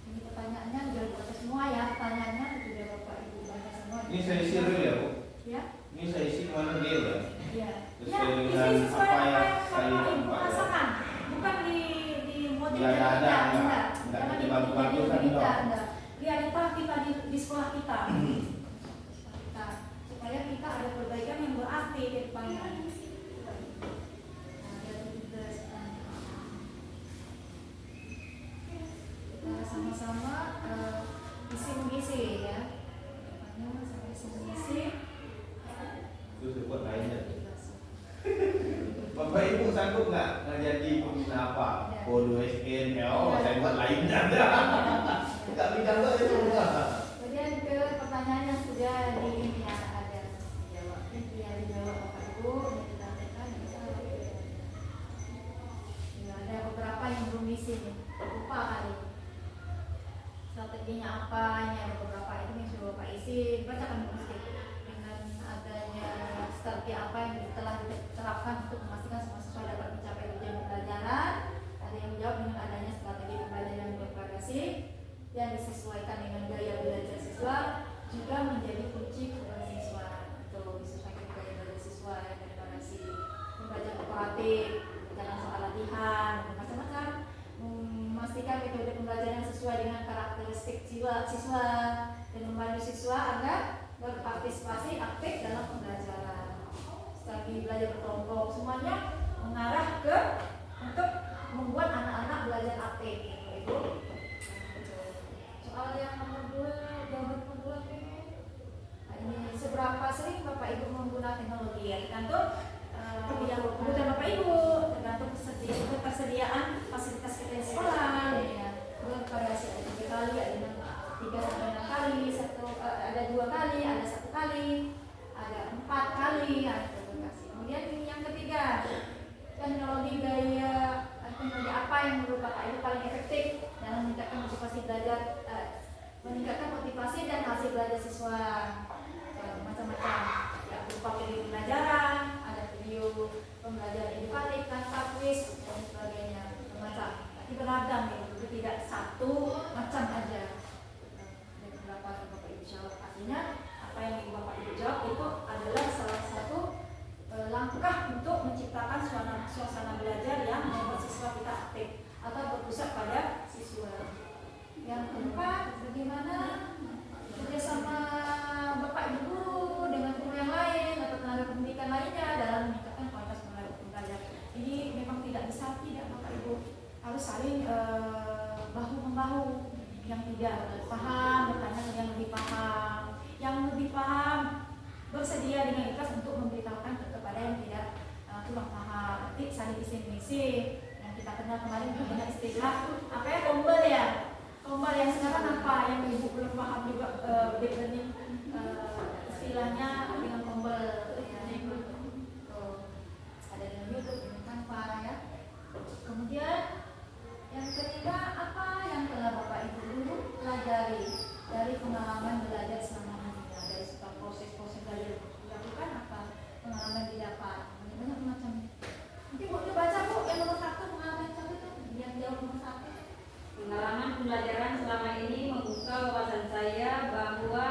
Speaker 1: ini pertanyaannya sudah dibaca semua ya, pertanyaannya sudah Bapak Ibu baca semua.
Speaker 4: Ini saya isi real ya Bu?
Speaker 1: Ya.
Speaker 4: Ini saya isi mana real ya?
Speaker 1: Ya.
Speaker 4: Sesuai
Speaker 1: Ya,
Speaker 4: dengan
Speaker 1: isi sesuai
Speaker 4: apa yang
Speaker 1: Bapak
Speaker 4: saya
Speaker 1: Ibu
Speaker 4: nampak ya.
Speaker 1: rasakan, bukan di model
Speaker 4: Ya,
Speaker 1: yang
Speaker 4: enggak,
Speaker 1: enggak.
Speaker 4: enggak
Speaker 1: Karena
Speaker 4: dibantu-bantu kan,
Speaker 1: enggak. Realita kita di sekolah kita. Supaya kita ada perbaikan yang berarti ke depannya. Kita sama-sama isi mengisi ya. Sama isi mengisi.
Speaker 4: Itu sebut lainnya. Bapak Ibu sanggup nggak jadi pembina apa? Kodo SNL, saya buat lainnya. Nggak bisa buat itu semua.
Speaker 1: Kemudian ke pertanyaan yang sudah ada dijawab. Yang dijawab Bapak Ibu yang kita sampaikan bisa. Ya, ada beberapa yang belum isi nih. Lupa kali. Strateginya apa? Ini ada beberapa itu yang sudah Bapak isi. Bacakan dulu sedikit. Dengan adanya strategi apa yang telah diterapkan untuk memastikan semua siswa dapat mencapai tujuan pembelajaran. Ada yang menjawab dengan adanya strategi pembelajaran yang bervariasi yang disesuaikan dengan gaya belajar siswa juga menjadi kunci keberhasilan siswa. Itu disesuaikan gaya belajar siswa yang bervariasi, membaca kooperatif, jangan soal latihan, macam-macam, memastikan metode pembelajaran yang sesuai dengan karakteristik siswa dan membantu siswa agar berpartisipasi aktif dalam pembelajaran. Strategi belajar berkelompok semuanya mengarah ke untuk membuat anak-anak belajar aktif, Ibu. Soal yang nomor 2, jawaban nomor 2 ini seberapa sering Bapak Ibu menggunakan teknologi ya tergantung yang kebutuhan Bapak Ibu, tergantung ketersediaan fasilitas kita di sekolah ya. Bervariasi ada 3 kali, ada 3 sampai 6 kali, ada 2 kali, ada 1 kali, ada 4 kali, ada bervariasi. Kemudian yang ketiga, teknologi apa yang menurut Bapak Ibu paling efektif dalam meningkatkan motivasi belajar, meningkatkan motivasi dan hasil belajar siswa. Macam-macam ya, berupa video pembelajaran, ada video pembelajaran edukatif, tanpa kuis dan sebagainya, macam. Tapi beragam ya, itu tidak satu macam aja. Ada beberapa Bapak Ibu jawab. Artinya apa yang Bapak Ibu jawab itu adalah salah satu langkah untuk menciptakan suasana belajar yang membuat siswa kita aktif atau berpusat pada siswa. Yang keempat, bagaimana kerjasama Bapak Ibu guru dengan guru yang lain atau tenaga pendidikan lainnya dalam meningkatkan kualitas belajar. Ini memang tidak bisa tidak Bapak Ibu harus saling bahu membahu. Yang tidak paham bertanya ke yang lebih paham, yang lebih paham bersedia dengan ikhlas untuk memberitahukan kepada yang tidak kurang paham. Nanti saling isi-isi yang kita kenal kemarin juga banyak istilah apa ya, tombol ya. Tombol yang sekarang apa yang Ibu belum paham juga deep learning istilahnya dengan tombol ya. Ada dengan YouTube, dengan Canva ya. Kemudian yang ketiga, apa yang telah Bapak Ibu guru pelajari dari pengalaman belajar selama ini, dari proses-proses belajar dilakukan, apa pengalaman didapat, banyak macam. Nanti Bu baca Bu yang nomor 1 pengalaman itu yang jauh nomor 1.
Speaker 3: Pengalaman pembelajaran selama ini membuka wawasan saya bahwa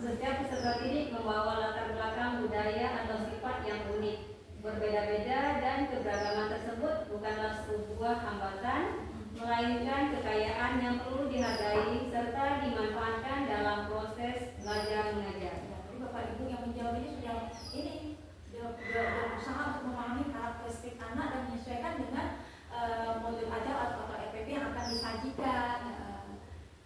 Speaker 3: Setiap peserta didik membawa latar belakang budaya atau sifat yang unik, berbeda-beda, dan keberagaman tersebut bukanlah sebuah hambatan, melainkan kekayaan yang perlu dihargai serta dimanfaatkan dalam proses belajar mengajar.
Speaker 1: Jadi Bapak Ibu yang menjawab ini sudah berusaha untuk memahami karakteristik anak dan menyesuaikan dengan modul ajar atau RPP yang akan disajikan.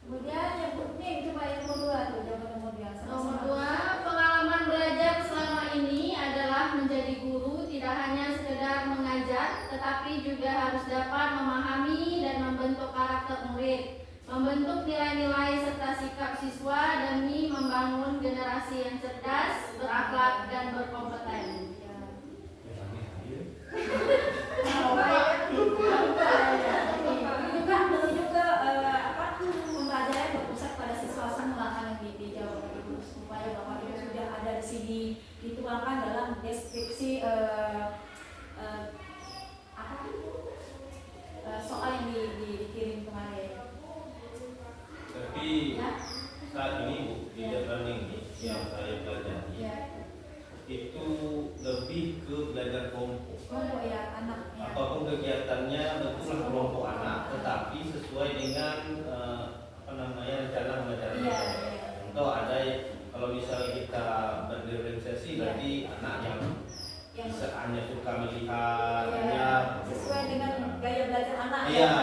Speaker 1: Kemudian yang coba yang kedua tuh jawaban nomor 2.
Speaker 5: Nomor 2, pengalaman belajar selama ini adalah menjadi guru tidak hanya sekedar mengajar, tetapi juga harus dapat memahami dan membentuk karakter murid, membentuk nilai-nilai serta sikap siswa demi membangun generasi yang cerdas, berakhlak, dan berkompeten.
Speaker 1: Ini juga pembelajaran berpusat pada siswa semula kan yang dijawab Ibu, supaya Bapak Ibu sudah ada di sini dituangkan dalam deskripsi soal yang dikirim kemarin.
Speaker 4: Tapi saat ini Bu, di learning ini yang saya pelajari itu lebih ke belajar kelompok.
Speaker 1: Oh ya, anak ya.
Speaker 4: Apapun kegiatannya bentuklah kelompok anak, tetapi sesuai dengan rencana mengajar.
Speaker 1: Iya.
Speaker 4: Contoh ada kalau misalnya kita berdifferensiasi berarti anak yang hanya suka melihat,
Speaker 1: sesuai dengan gaya belajar anak.
Speaker 4: Iya.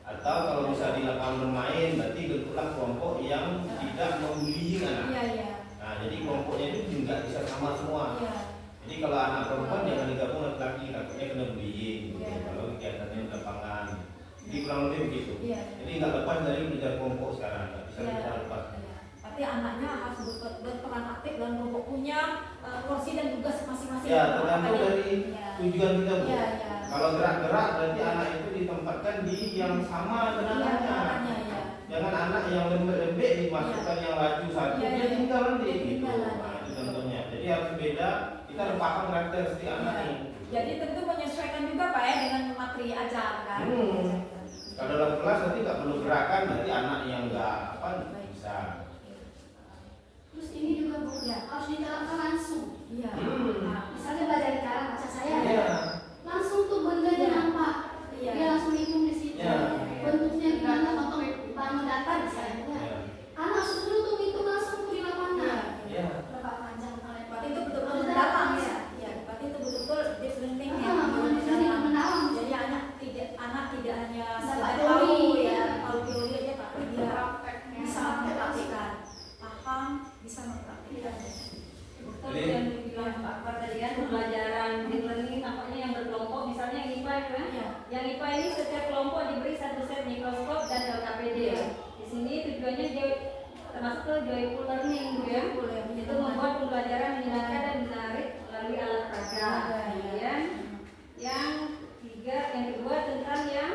Speaker 4: Atau kalau misalnya di lapangan bermain berarti bentuklah kelompok yang tidak membuli anak.
Speaker 1: Iya.
Speaker 4: Nah, jadi kelompoknya itu juga bisa sama semua.
Speaker 1: Iya.
Speaker 4: Jadi kalau anak perempuan jangan digabung laki-laki, takutnya kena bullying.
Speaker 1: Iya.
Speaker 4: Kalau kegiatannya di lapangan, jadi kurang lebih begitu.
Speaker 1: Iya.
Speaker 4: Jadi nggak lepas dari belajar kelompok sekarang, nggak bisa kita lepas.
Speaker 1: Tapi anaknya harus berperan aktif dan kelompok punya porsi dan tugas masing-masing.
Speaker 4: Ya, tergantung dari tujuan kita Bu.
Speaker 1: Iya.
Speaker 4: Kalau gerak-gerak berarti anak itu ditempatkan di yang sama dengan anaknya.
Speaker 1: Iya.
Speaker 4: Jangan anak yang lembek-lembek dimasukkan yang laju satu,
Speaker 1: Iya,
Speaker 4: dia tinggal nanti
Speaker 1: dia
Speaker 4: gitu.
Speaker 1: tinggal nanti.
Speaker 4: Nah, itu contohnya. Jadi harus beda. Kita harus paham karakteristik anak ini.
Speaker 1: Jadi tentu menyesuaikan juga Pak ya dengan materi ajar kan.
Speaker 4: Kalau dalam kelas nanti nggak perlu gerakan, berarti anak yang nggak bisa.
Speaker 6: Terus ini juga Bu, harus diterapkan langsung.
Speaker 1: Iya.
Speaker 6: Nah, misalnya belajar di karang baca saya,
Speaker 4: Iya.
Speaker 6: langsung tuh bendanya nampak.
Speaker 1: Iya.
Speaker 6: Dia langsung hitung di situ.
Speaker 4: Iya.
Speaker 6: Bentuknya gimana, atau bangun data misalnya.
Speaker 4: Iya.
Speaker 6: Anak suruh tuh hitung langsung tuh di lapangan.
Speaker 4: Iya.
Speaker 6: Berapa panjang kalian?
Speaker 1: Berarti itu betul-betul mendalam ya. Iya. Berarti itu betul-betul deep learning ya.
Speaker 6: Mendalam.
Speaker 1: Jadi anak tidak hanya
Speaker 6: Dapat
Speaker 1: sekedar
Speaker 6: teori,
Speaker 1: tahu ya,
Speaker 6: ya.
Speaker 1: tahu teori aja, tapi dia
Speaker 5: Prakteknya.
Speaker 1: bisa mempraktikkan, paham, bisa mempraktikkan.
Speaker 3: Betul yang dibilang Pak Akbar tadi kan, pembelajaran deep learning nampaknya yang berkelompok, misalnya yang IPA itu kan.
Speaker 1: Iya.
Speaker 3: Yang IPA ini setiap kelompok diberi satu set mikroskop dan LKPD. Di sini tujuannya termasuk ke joyful learning Bu ya. Itu membuat pembelajaran menyenangkan dan menarik melalui alat peraga. Kemudian yang kedua tentang yang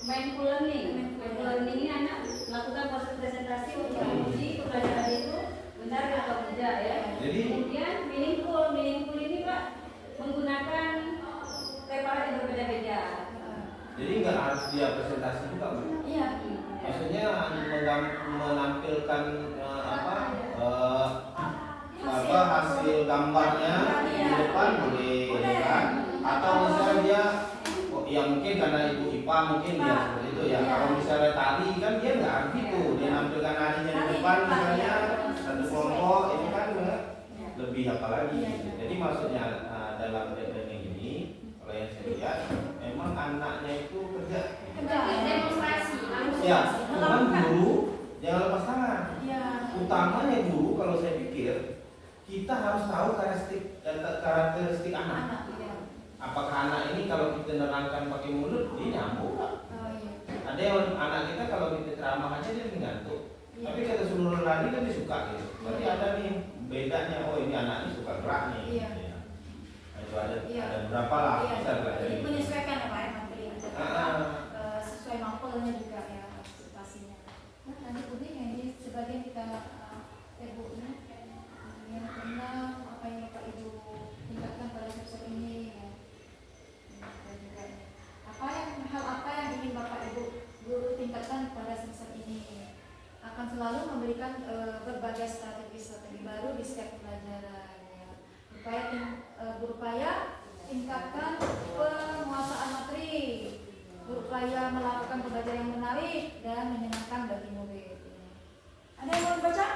Speaker 3: mindful learning. Mindful learning ini anak melakukan proses presentasi untuk menguji pembelajaran itu benar atau tidak ya.
Speaker 4: Jadi
Speaker 3: Kemudian meaningful ini Pak menggunakan preparat yang berbeda-beda.
Speaker 4: jadi nggak harus dia presentasi juga Bu.
Speaker 1: Iya.
Speaker 4: Maksudnya menampilkan hasil gambarnya di depan boleh kan? Atau misalnya dia ya mungkin karena ibu IPA mungkin dia seperti itu ya. Kalau misalnya tari kan dia nggak harus gitu, dia nampilkan narinya di depan misalnya satu kelompok ini kan lebih apa lagi. Jadi maksudnya dalam learning ini kalau yang saya lihat memang anaknya itu kerja.
Speaker 5: Demonstrasi.
Speaker 4: Ya, cuman guru jangan lepas tangan.
Speaker 1: Iya.
Speaker 4: Utamanya guru kalau saya pikir kita harus tahu karakteristik anak.
Speaker 1: Iya.
Speaker 4: Apakah anak ini kalau kita nerangkan pakai mulut dia nyambung nggak?
Speaker 1: Oh iya.
Speaker 4: Ada yang anak kita kalau kita ceramah aja dia ngantuk.
Speaker 1: Iya.
Speaker 4: Tapi kita suruh lari kan dia suka gitu. Berarti
Speaker 1: Iya.
Speaker 4: ada nih bedanya. Oh ini anak ini suka gerak nih.
Speaker 1: Iya.
Speaker 4: Ya. Nah, itu ada
Speaker 1: Iya.
Speaker 4: berapa lah
Speaker 1: Iya.
Speaker 4: bisa belajar
Speaker 1: Jadi
Speaker 4: ini.
Speaker 1: menyesuaikan ya Pak ya materi ajar. Sesuai mampunya juga ya partisipasinya. Nah, nanti Budi yang ini sebagian kita Ibu yang pernah apa yang Bapak Ibu tingkatkan pada semester ini ya. Dan juga hal apa yang ingin Bapak Ibu guru tingkatkan pada semester ini? akan selalu memberikan berbagai strategi baru di setiap pembelajaran. Ya. Berupaya tingkatkan penguasaan materi, berupaya melakukan pembelajaran yang menarik dan menyenangkan bagi murid. Ada yang mau baca?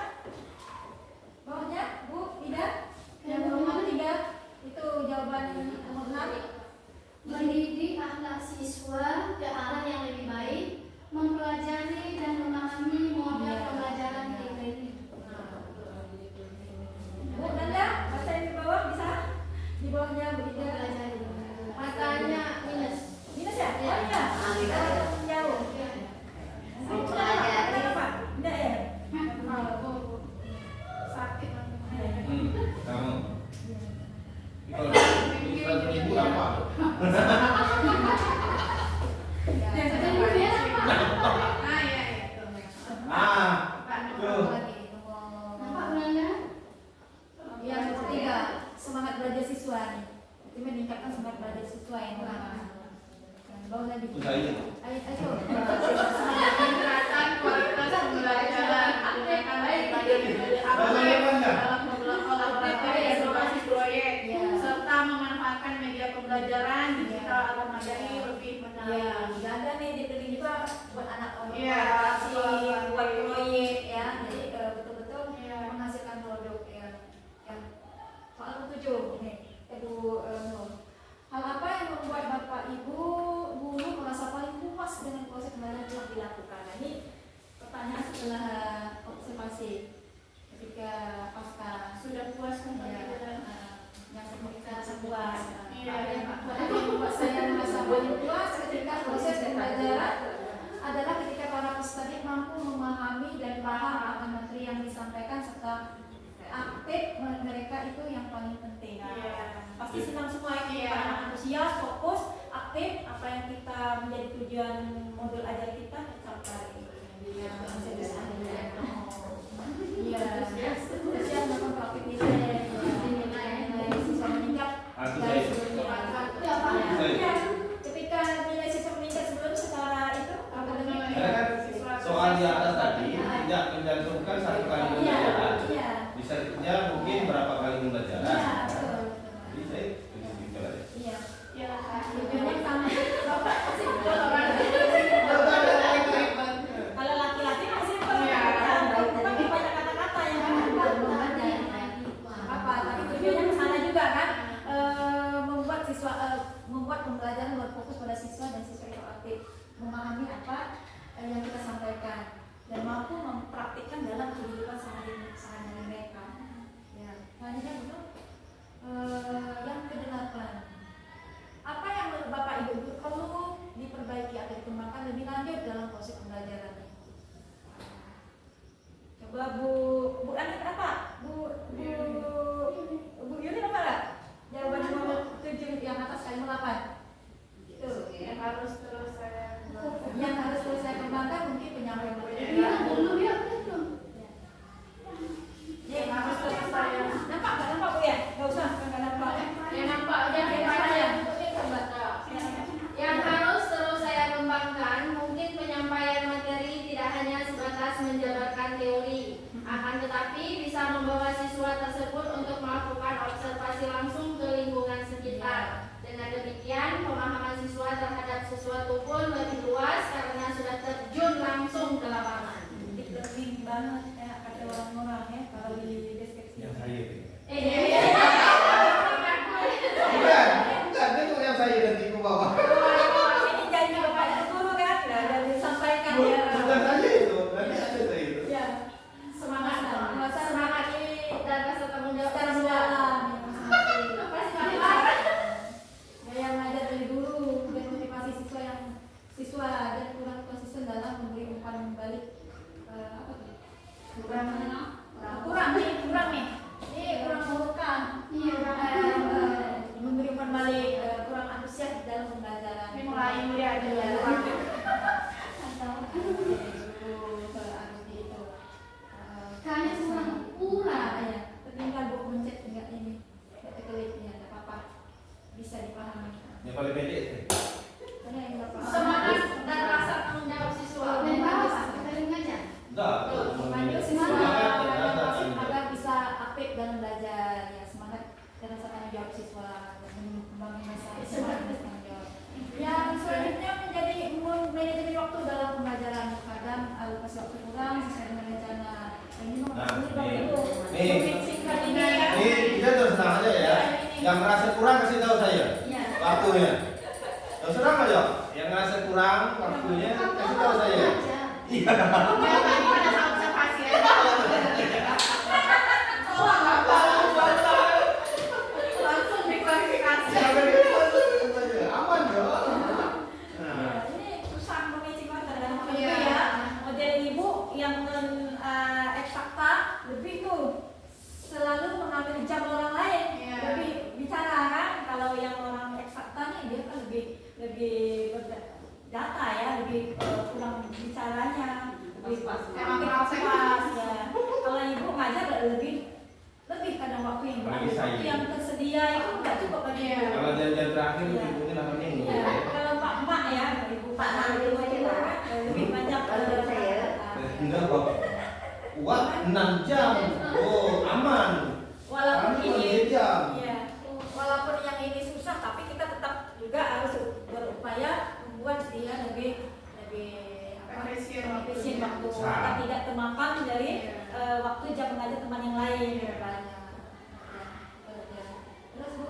Speaker 1: Bawahnya, Bu, tidak? Yang nomor 3 itu jawaban nomor 6.
Speaker 6: Mendidik akhlak siswa ke arah yang lebih baik, mempelajari dan memahami model pembelajaran hibrid.
Speaker 1: Bu, Nanda, baca yang di bawah bisa? Di bawahnya Bu Ida.
Speaker 5: Matanya minus.
Speaker 1: Minus ya? Oh iya. Jauh.
Speaker 2: Mempelajari.
Speaker 1: Kenapa? Tidak ya?
Speaker 5: Sakit.
Speaker 4: Kamu. Kalau bisa 1.000 apa?
Speaker 6: Yang kedua dia apa?
Speaker 5: Ah iya iya.
Speaker 4: Tuh.
Speaker 1: Lagi nomor.
Speaker 6: Nampak Belanda?
Speaker 1: Yang ketiga, semangat belajar siswa nih. Itu meningkatkan semangat belajar siswa yang pertama. Yang bawah lagi.
Speaker 4: Udah ini.
Speaker 1: Ayo.
Speaker 5: Peningkatan kualitas pembelajaran akan baik dalam kolaborasi edukasi proyek serta memanfaatkan media pembelajaran digital atau madani lebih menarik.
Speaker 1: Ya, ada nih di klinik juga buat anak
Speaker 5: Iya,
Speaker 1: buat proyek ya. Jadi betul-betul
Speaker 5: Iya.
Speaker 1: menghasilkan produk ya. Yang soal 7 nih, Ibu Nur. Hal apa yang membuat Bapak Ibu guru merasa paling puas dengan proses pembelajaran yang telah dilakukan? Nah, ini pertanyaan setelah observasi ketika pasca
Speaker 5: Sudah puas kan Pak?
Speaker 1: ya, yang kita rasa puas.
Speaker 5: Iya.
Speaker 1: Yang membuat saya merasa paling puas ketika proses pembelajaran adalah ketika para peserta mampu memahami dan paham akan materi yang disampaikan serta aktif mereka itu yang paling penting.
Speaker 5: Iya.
Speaker 1: Pasti senang semua ini,
Speaker 5: Iya.
Speaker 1: para antusias, fokus, aktif, apa yang kita menjadi tujuan modul ajar kita tercapai. Iya, terus melakukan aktivitas nilai siswa meningkat. Dari sebelumnya. Ya, ketika nilai siswa meningkat sebelum secara itu akademik.
Speaker 4: Karena kan soal di atas tadi tidak mencantumkan 1 kali pembelajaran.
Speaker 1: Iya.
Speaker 4: Bisa kerja mungkin berapa kali pembelajaran.
Speaker 1: Iya, betul.
Speaker 4: Jadi saya gitu aja.
Speaker 1: Iya.
Speaker 5: Ya,
Speaker 1: Tujuannya sama. Bapak masih kalau laki-laki masih banyak kata-kata yang apa, tapi tujuannya ke sana juga kan, membuat siswa membuat pembelajaran berfokus pada siswa dan siswa itu aktif memahami apa yang kita sampaikan dan mampu mempraktikkan dalam kehidupan sehari-hari mereka. Ya, selanjutnya betul. Yang ke-8, apa yang menurut Bapak Ibu perlu diperbaiki atau dikembangkan lebih lanjut dalam proses pembelajaran? Coba Bu Ani apa? Bu Yuni apa enggak? Jawaban nomor 7 yang atas kalimat 8. Itu
Speaker 5: yang harus terus saya
Speaker 1: yang harus terus saya kembangkan mungkin penyampaian materi.
Speaker 6: Iya, dulu ya belum.
Speaker 1: Ya, harus terus saya. Nampak enggak nampak Bu ya? Enggak usah, enggak nampak.
Speaker 5: yang nampak aja
Speaker 1: Yang
Speaker 5: yang
Speaker 1: saya.
Speaker 5: saya.
Speaker 2: Yang harus terus saya kembangkan mungkin penyampaian materi tidak hanya sebatas menjabarkan teori, akan tetapi bisa membawa siswa tersebut untuk melakukan observasi langsung ke lingkungan sekitar. Dengan demikian, pemahaman siswa terhadap sesuatu pun lebih luas karena sudah terjun langsung ke lapangan.
Speaker 1: Deep learning banget ya kata orang-orang ya kalau di deskripsi.
Speaker 4: Yang saya itu. Bukan, itu yang saya nanti ke bawah.
Speaker 1: Ini janji Bapak Guru kan, dan disampaikan ya.
Speaker 4: Bukan saja itu, nanti ada saya itu.
Speaker 1: Ya, semangat
Speaker 2: Dan rasa tanggung jawab
Speaker 1: secara
Speaker 2: siswa.
Speaker 1: mendalam. Yang ngajar dari guru dan motivasi siswa
Speaker 4: Ini kita terus terang aja ya. Yang merasa kurang kasih tahu saya waktunya. Terus terang aja. Yang merasa kurang waktunya kasih tahu saya. Iya.
Speaker 5: Ya, tadi pada saat observasi aja. Langsung diklarifikasi.
Speaker 4: Aman dong.
Speaker 1: Ini susah mengisi kadang-kadang
Speaker 5: Iya.
Speaker 1: ya. Model ibu yang eksakta lebih tuh selalu mengambil jam orang lain,
Speaker 5: Iya.
Speaker 1: lebih bicara kan. Kalau yang orang eksakta nih dia kan lebih data ya, lebih kurang bicaranya, lebih
Speaker 3: Pas-pas.
Speaker 5: Emang
Speaker 1: lebih
Speaker 5: praktek.
Speaker 1: pas ya. Kalau ibu ngajar lebih kadang waktu yang
Speaker 4: Apalagi saya.
Speaker 1: waktu yang tersedia itu nggak cukup bagi
Speaker 5: Iya.
Speaker 1: ibu.
Speaker 4: Kalau jam-jam terakhir mungkin akan minggu.
Speaker 1: Ya, kalau Pak Mak ya, Ibu Pak Mak itu lebih banyak
Speaker 2: saya.
Speaker 4: Enggak kok. Wah, 6 jam. Oh, aman.
Speaker 1: walaupun
Speaker 4: Kami
Speaker 1: ini
Speaker 4: 2 jam.
Speaker 1: ya, walaupun yang ini susah tapi kita tetap juga harus berupaya membuat dia lebih
Speaker 5: Efisien
Speaker 1: efisien waktu
Speaker 4: Bisa.
Speaker 1: agar tidak termakan dari waktu jam mengajar teman yang lain
Speaker 5: Iya.
Speaker 1: banyak. Ya. Terus Bu,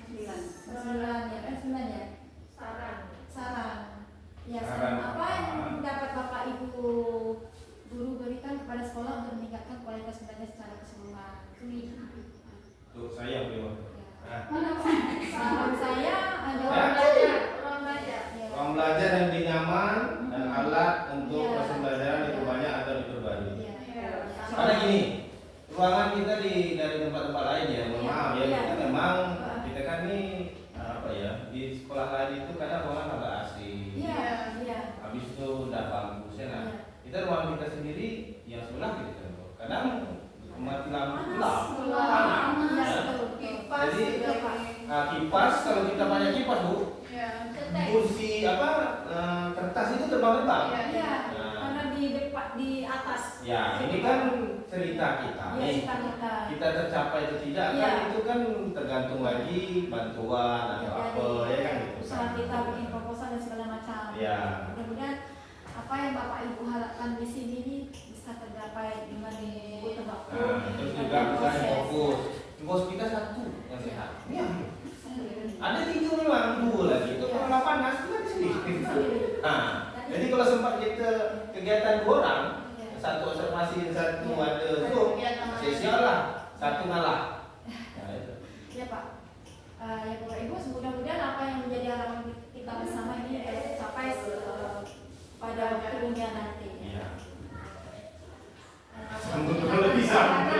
Speaker 1: 9 ya, 9 ya. Saran. Ya,
Speaker 4: Saran
Speaker 1: apa yang
Speaker 4: apa?
Speaker 1: dapat Bapak Ibu guru berikan kepada sekolah untuk meningkatkan kualitas belajar secara keseluruhan?
Speaker 4: Tuh saya beri waktu. Nah,
Speaker 1: Saran saya ada
Speaker 4: Ya.
Speaker 5: Ruang belajar.
Speaker 1: Ya.
Speaker 4: ruang belajar yang lebih nyaman dan alat untuk
Speaker 1: Iya.
Speaker 4: proses pembelajaran diperbanyak atau diperbarui.
Speaker 1: Iya.
Speaker 4: Karena gini, ruangan kita dari tempat-tempat lain ya, mohon
Speaker 1: Iya.
Speaker 4: maaf ya,
Speaker 1: Iya.
Speaker 4: kita memang kita kan nih apa ya, di sekolah lain itu kadang ruangan agak asing.
Speaker 1: Iya. Iya.
Speaker 4: Habis itu udah bagus ya. Nah,
Speaker 1: Iya.
Speaker 4: kita ruangan kita sendiri yang sebelah gitu kan. Kadang mati lampu
Speaker 1: Panas.
Speaker 4: gelap.
Speaker 1: Iya,
Speaker 4: Panas. Ya.
Speaker 1: betul.
Speaker 5: Kipas
Speaker 4: Jadi,
Speaker 5: juga, Pak.
Speaker 4: Kipas kalau kita banyak kipas Bu,
Speaker 5: Ya.
Speaker 4: kursi kertas itu terbang-terbang.
Speaker 5: Iya.
Speaker 1: Iya.
Speaker 4: Nah.
Speaker 1: Karena di depan di atas.
Speaker 4: Ya, ini kan cerita kita
Speaker 1: Iya,
Speaker 4: nih.
Speaker 1: cita-cita.
Speaker 4: Kita tercapai atau tidak
Speaker 1: Iya.
Speaker 4: kan itu kan tergantung lagi bantuan atau apa ya kan gitu.
Speaker 1: Usaha kita bikin proposal dan segala macam.
Speaker 4: Ya.
Speaker 1: Mudah-mudahan apa yang Bapak Ibu harapkan di sini ini bisa tercapai dengan dibutuh waktu.
Speaker 4: Nah, terus juga misalnya fokus. Bos kita satu yang sehat. Ya. Ada 3 memang 2 lagi. Itu kalau nggak panas itu kan sedikit. Nah, jadi kalau sempat kita kegiatan 2 orang, satu observasi, satu ada Zoom, sia-sia lah, satu ngalah. Nah, itu.
Speaker 1: Ya Pak. Ya Bapak Ibu, mudah-mudahan apa yang menjadi harapan kita bersama ini tercapai pada waktu dunia nanti.
Speaker 4: Iya.
Speaker 1: Sambung
Speaker 4: lebih sama.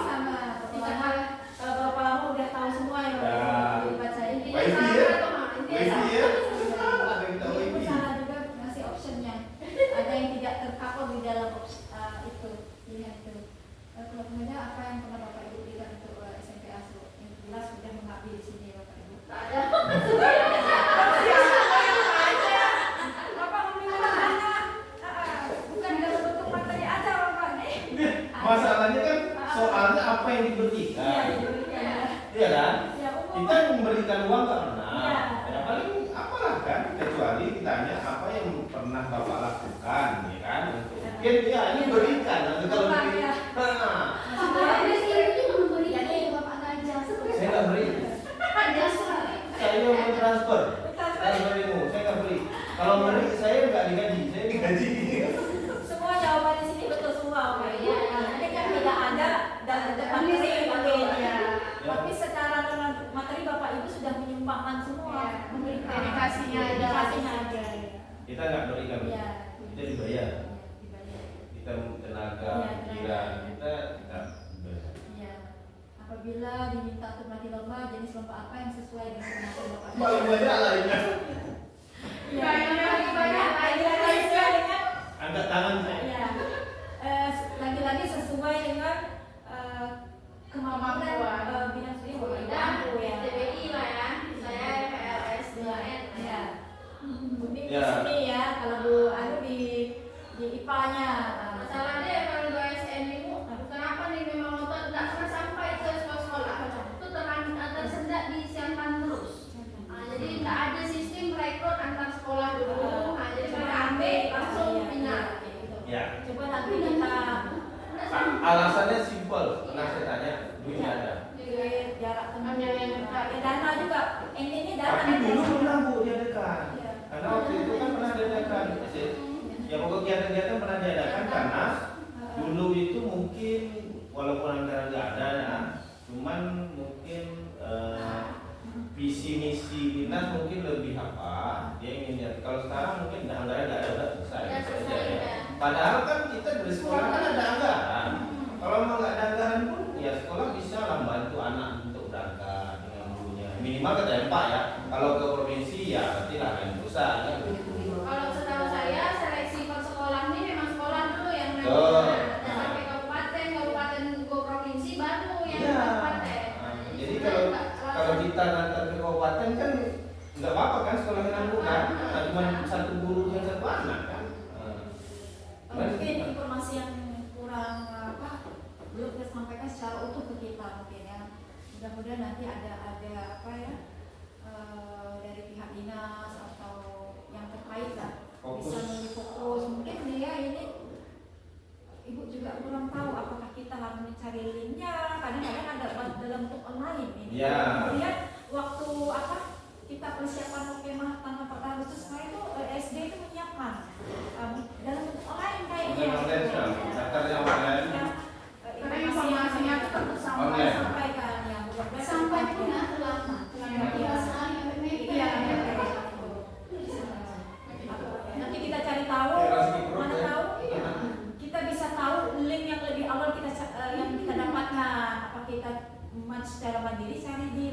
Speaker 1: Sama. Kalau berapa lama udah tahu semua yang
Speaker 4: Ya.
Speaker 1: dibaca ini.
Speaker 4: Wifi ya? Wifi ya? Ada kita
Speaker 1: Ibu
Speaker 4: wifi.
Speaker 1: salah juga ngasih optionnya. Ada yang tidak tercover di dalam itu pilihan itu. Kemudian apa yang pernah Bapak Ibu berikan untuk SMP ASU? Yang jelas sudah mengabdi di sini Bapak Ibu. Bapak memilih mana? Bukan dalam bentuk materi aja Bapak nih.
Speaker 4: Masalahnya kan soalnya apa yang
Speaker 1: Iya,
Speaker 4: diberikan.
Speaker 1: diberikan.
Speaker 4: Iya kan?
Speaker 1: Ya, umum.
Speaker 4: Kita memberikan uang nggak pernah.
Speaker 1: Iya.
Speaker 4: Ya paling apalah kan, kecuali ditanya apa yang pernah bapak lakukan, ya kan? Untuk mungkin ya ini berikan. Nanti kalau
Speaker 1: Bapak,
Speaker 4: beri,
Speaker 1: ya.
Speaker 4: nah, saya nggak beri. Saya mau transfer. Transfer ilmu, saya nggak beri. Kalau beri saya nggak digaji, saya digaji.
Speaker 1: Semua jawaban di sini betul semua, Pak. Ini kan tidak ada dan materi ya. Tapi secara dengan materi Bapak Ibu sudah menyumbangkan semua, memberikan
Speaker 5: Dedikasinya aja.
Speaker 1: dedikasinya aja.
Speaker 4: Kita nggak berikan,
Speaker 1: Iya.
Speaker 4: kita dibayar.
Speaker 1: Dibayar.
Speaker 4: Kita tenaga,
Speaker 1: Iya,
Speaker 4: pikiran
Speaker 1: tenaga.
Speaker 4: kita dibayar.
Speaker 1: Iya. Apabila diminta untuk melatih lomba, jenis lomba apa yang sesuai dengan kemampuan Bapak Ibu?
Speaker 4: Paling banyak lainnya.
Speaker 1: Iya.
Speaker 5: Banyak, banyak.
Speaker 1: Lagi-lagi sesuai dengan
Speaker 4: Angkat tangan saya.
Speaker 1: ya. Lagi-lagi sesuai dengan kemampuan bidang studi Bapak Ibu mampu ya. Ya. Bu Nik di
Speaker 4: Ya.
Speaker 1: sini ya, kalau Bu Anu di IPA-nya.
Speaker 5: Masalahnya kalau 2 SN itu kenapa nih memang nonton nggak pernah sampai ke sekolah-sekolah itu tersendat di Siantan terus. Jadi nggak ada sistem rekrut antar sekolah dulu. Jadi mereka ambil langsung pindah.
Speaker 4: Ya.
Speaker 1: Coba nanti kita
Speaker 4: Alasannya simpel, pernah saya tanya, duitnya ada.
Speaker 1: Duit, jarak tempuh,
Speaker 5: Ambil yang dekat.
Speaker 1: ya, dana juga. Ini dana.
Speaker 4: Tapi dulu pernah Bu diadakan.
Speaker 1: Iya.
Speaker 4: Karena waktu itu kan pernah diadakan. Ya pokoknya kegiatan-kegiatan pernah diadakan karena dulu itu mungkin walaupun anggaran nggak ada ya, cuman mungkin visi misi dinas mungkin lebih apa dia ingin lihat. Kalau sekarang mungkin anggaran nggak ada udah selesai.
Speaker 5: Ya,
Speaker 4: Gitu
Speaker 5: selesai,
Speaker 4: aja ya.
Speaker 5: ya.
Speaker 4: Padahal kan kita dari sekolah kan ada anggaran. Kalau memang nggak ada anggaran pun ya sekolah bisa lah bantu anak untuk berangkat dengan gurunya. Minimal ke tempat ya. Kalau ke provinsi ya nanti lah lain perusahaan kan.
Speaker 5: Kalau setahu saya seleksi per sekolah ini memang sekolah dulu yang
Speaker 4: Oh.
Speaker 5: nanti sampai kabupaten, kabupaten ke provinsi baru yang
Speaker 4: Iya.
Speaker 5: kabupaten.
Speaker 4: Jadi kalau kita nanti ke kabupaten kan nggak apa-apa kan sekolah yang bukan, cuma satu guru dan satu anak kan.
Speaker 1: Mungkin informasi yang kurang belum kita sampaikan secara utuh ke kita mungkin ya. Mudah-mudahan nanti ada apa ya dari pihak dinas atau yang terkait lah bisa lebih fokus. Mungkin dia ini ibu juga kurang tahu apakah kita harus mencari linknya. Kadang-kadang ada dalam bentuk online ini.
Speaker 4: Ya.
Speaker 1: Kemudian waktu kita persiapan kemah tanggal 4 Agustus kemarin itu SD itu menyiapkan dalam bentuk online kayaknya.
Speaker 4: Online kan, daftarnya online.
Speaker 5: Karena informasinya tetap
Speaker 4: Online.
Speaker 1: Sampaikan ya, mudah-mudahan
Speaker 6: Sampai
Speaker 1: ya.
Speaker 6: pun terlambat.
Speaker 1: Iya.
Speaker 6: 15 hari sampai mepet.
Speaker 1: Iya, nanti kita cari tahu, mana tahu kita bisa tahu link yang lebih awal yang kita dapatkan. Apa kita secara mandiri cari di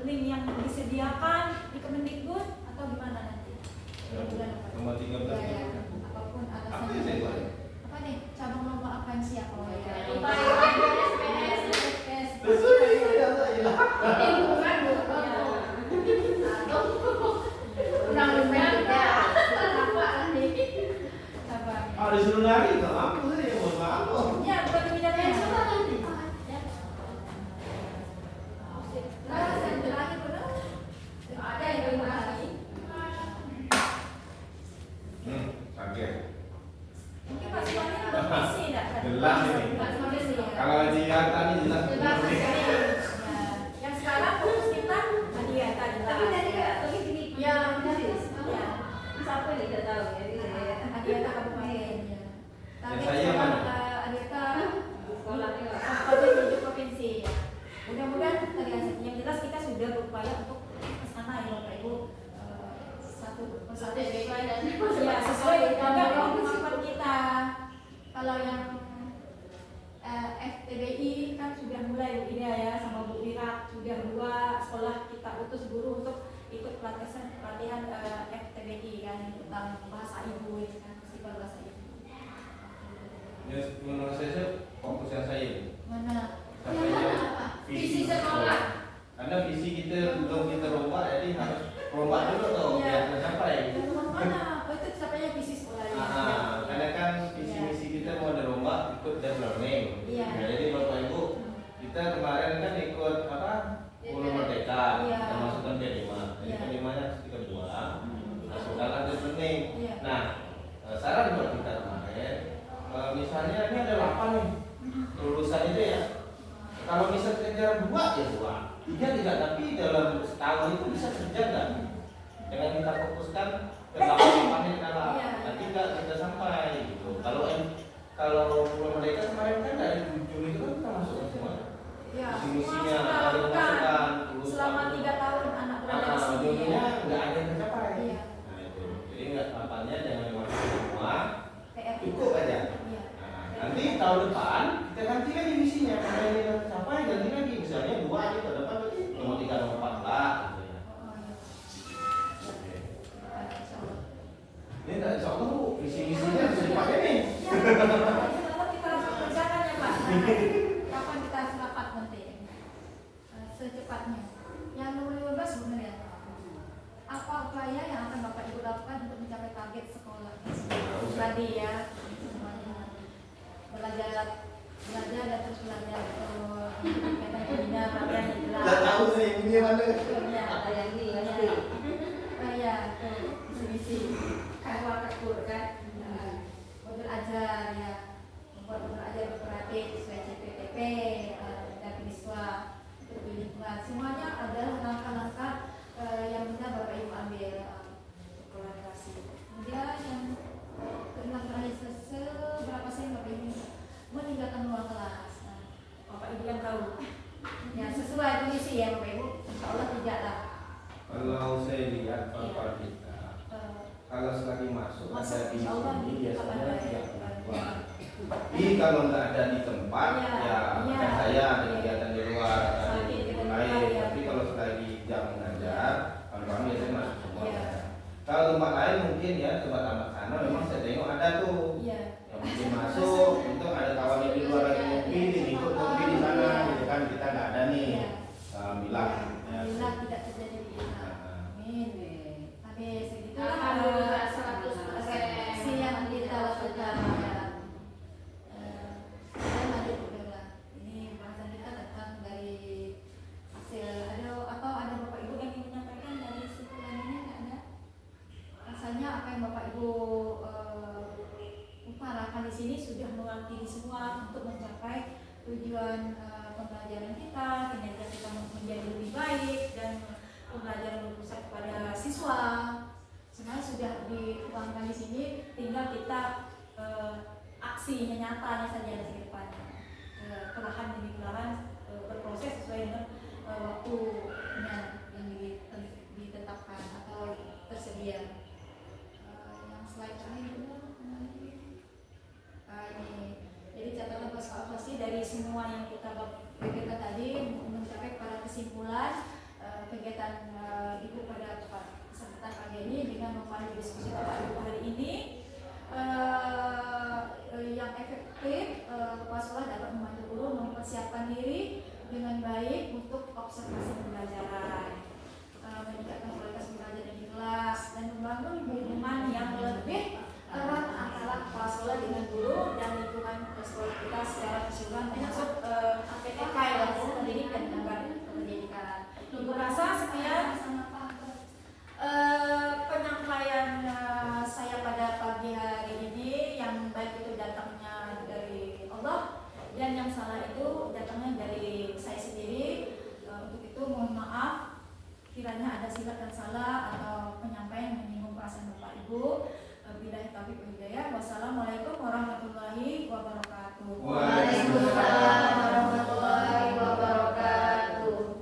Speaker 1: link yang disediakan di Kemendikbud atau gimana nanti?
Speaker 4: Nomor 13.
Speaker 1: Ya, apapun
Speaker 4: Apa
Speaker 1: alasannya.
Speaker 4: yang saya buat?
Speaker 1: Apa nih? Cabang lomba apa yang siap? Oh ya.
Speaker 5: Lingkungan Bu. Undang-undang apa nih?
Speaker 4: Ah, disuruh nari nggak mampu saya, mohon maaf.
Speaker 1: Ya, bukan bidangnya.
Speaker 6: Coba nanti.
Speaker 1: Ada yang terima kasih.
Speaker 4: Kaget.
Speaker 1: Mungkin Pak Suwani belum isi enggak?
Speaker 4: Jelas ini.
Speaker 1: Pak Suwani isi ya.
Speaker 4: Kalau lihat tadi jelas.
Speaker 5: Jelas.
Speaker 1: Ya. Yang sekarang fokus kita hadiah tadi.
Speaker 3: Tapi tadi nggak lagi gini.
Speaker 1: Ya,
Speaker 3: Ya. Siapa yang tidak tahu ya?
Speaker 1: hadiah kabupaten. Ya. Tapi
Speaker 4: Dan saya
Speaker 1: sekarang
Speaker 4: mana?
Speaker 1: hadiah
Speaker 3: Sekolahnya nggak.
Speaker 1: kabupaten tujuh provinsi. Mudah-mudahan tadi yang jelas kita sudah berupaya untuk ke sana ya Bapak Ibu. Satu persatu sesuai dan ya sesuai dengan kemampuan kita. Kalau yang FTBI kan sudah mulai Bu Ida ya sama Bu Wira sudah 2 sekolah kita utus guru untuk ikut pelatihan FTBI kan tentang bahasa ibu ini kan festival bahasa ibu.
Speaker 4: Ya, menurut saya fokus yang saya.
Speaker 1: Mana?
Speaker 4: Sampai yang
Speaker 5: Visi sekolah.
Speaker 4: Karena visi kita belum kita rombak, jadi harus rombak dulu tuh
Speaker 1: Iya.
Speaker 4: biar tercapai.
Speaker 1: Mana? Oh itu capainya visi sekolahnya.
Speaker 4: Karena kan visi misi kita mau dirombak ikut dan learning.
Speaker 1: Iya.
Speaker 4: Nah, jadi Bapak Ibu kita kemarin kan ikut apa? Pulau Merdeka,
Speaker 1: Iya.
Speaker 4: kita masukkan P5. Jadi
Speaker 1: Iya.
Speaker 4: P5-nya kita buang, masukkan lanjut learning.
Speaker 1: Iya.
Speaker 4: Nah, saran buat kita kemarin, misalnya ini ada 8 nih lulusan itu ya. Kalau bisa kerja 2 ya 2, 3 tidak, tapi dalam setahun itu bisa kerja nggak? Jangan kita fokuskan ke 8 yang kalah,
Speaker 1: Iya.
Speaker 4: nanti nggak kita sampai gitu. Kalau Pulau Merdeka kemarin kan dari Juli itu kan kita masukkan semua.
Speaker 1: Ya,
Speaker 4: Misi-misinya
Speaker 1: semua
Speaker 4: ada
Speaker 1: sudah
Speaker 4: masukan,
Speaker 1: lakukan.
Speaker 4: lulusan.
Speaker 1: Selama 3 tahun anak berada di sini.
Speaker 4: Ujungnya
Speaker 1: Ya.
Speaker 4: nggak ada yang tercapai.
Speaker 1: Iya.
Speaker 4: Nah itu, jadi nggak apanya jangan dimasukin semua,
Speaker 1: PR
Speaker 4: cukup aja.
Speaker 1: Iya.
Speaker 4: Nah, nanti tahun depan kita ganti lagi misinya, karena ini udah tercapai ganti lagi, misalnya 2 nih tahun depan berarti nomor 3 nomor 4 lah. Gitu ya.
Speaker 1: Oh, iya.
Speaker 4: Oke.
Speaker 1: Insya Allah.
Speaker 4: Ini tak insya Allah Bu, visi-misinya harus dipakai nih.
Speaker 1: Ya, tetap kita harus kerjakan ya Pak. Kapan kita harus rapat nanti? Secepatnya. Yang nomor 15 sebenarnya. Apa upaya yang akan Bapak Ibu lakukan untuk mencapai target sekolah? Tadi ya, semuanya belajar dan terus belajar. Kata Ina, latihan yang jelas.
Speaker 4: Nggak tahu sih ini mana.
Speaker 1: Ya,
Speaker 3: Ada yang ini ya.
Speaker 1: ya, visi-visi kakur kan. Modul ajar ya, membuat modul ajar berperantik sesuai
Speaker 4: kalau selagi masuk
Speaker 1: Masuk,
Speaker 4: ada di
Speaker 1: insya Allah
Speaker 4: sini
Speaker 1: tetap
Speaker 4: biasanya
Speaker 1: ada.
Speaker 4: tidak keluar. Tapi kalau nggak ada di tempat
Speaker 1: Iya,
Speaker 4: ya
Speaker 1: iya.
Speaker 4: ada saya ada
Speaker 1: Iya.
Speaker 4: kegiatan di luar ada
Speaker 1: Sakit
Speaker 4: di
Speaker 1: di
Speaker 4: lain.
Speaker 1: luar, ya.
Speaker 4: Tapi kalau selagi jam mengajar, kawan-kawan biasanya masuk semua.
Speaker 1: Iya.
Speaker 4: Kalau tempat lain mungkin ya tempat anak sana memang saya tengok ada tuh
Speaker 1: Iya.
Speaker 4: yang mungkin masuk untuk ada kawannya di luar lagi ngopi, ikut ngopi di sana, gitu kan kita nggak ada nih.
Speaker 1: Iya.
Speaker 4: Alhamdulillah. Ya.
Speaker 1: Alhamdulillah tidak terjadi di kita.
Speaker 4: Nah,
Speaker 1: Amin. Habis begitu
Speaker 5: Alhamdulillah 100%.
Speaker 1: yang kita lakukan ya. Dan lanjut udahlah. Ini bahasan kita datang dari hasil ada Bapak Ibu yang ingin menyampaikan dari simpulan ini nggak ada? Rasanya apa yang Bapak Ibu utarakan di sini sudah mewakili semua untuk mencapai tujuan pembelajaran kita, kinerja kita menjadi lebih baik dan pembelajaran berpusat kepada siswa. Sebenarnya sudah dituangkan di sini, tinggal kita aksinya nyatanya saja di depan. Perlahan demi perlahan berproses sesuai dengan waktunya yang ditetapkan atau tersedia. Yang slide terakhir dulu. Ini jadi catatan evaluasi dari semua yang kita pikirkan tadi mencapai pada kesimpulan kegiatan Ibu pada kesempatan pagi ini dengan memandu diskusi Bapak Ibu hari ini yang efektif kepala sekolah dapat membantu guru mempersiapkan diri dengan baik untuk observasi pembelajaran, meningkatkan kualitas pembelajaran di kelas dan membangun hubungan yang lebih erat antara kepala sekolah dengan guru dan lingkungan sekolah kita secara keseluruhan termasuk PTK ya, pendidikan dan pendidikan. Ibu rasa sekian penyampaian saya pada pagi hari ini, yang baik itu datangnya dari Allah dan yang salah itu datangnya dari saya sendiri. Untuk itu mohon maaf kiranya ada silap dan salah atau penyampaian yang menyinggung perasaan Bapak Ibu. Billahi taufiq wal hidayah. Wassalamualaikum warahmatullahi wabarakatuh.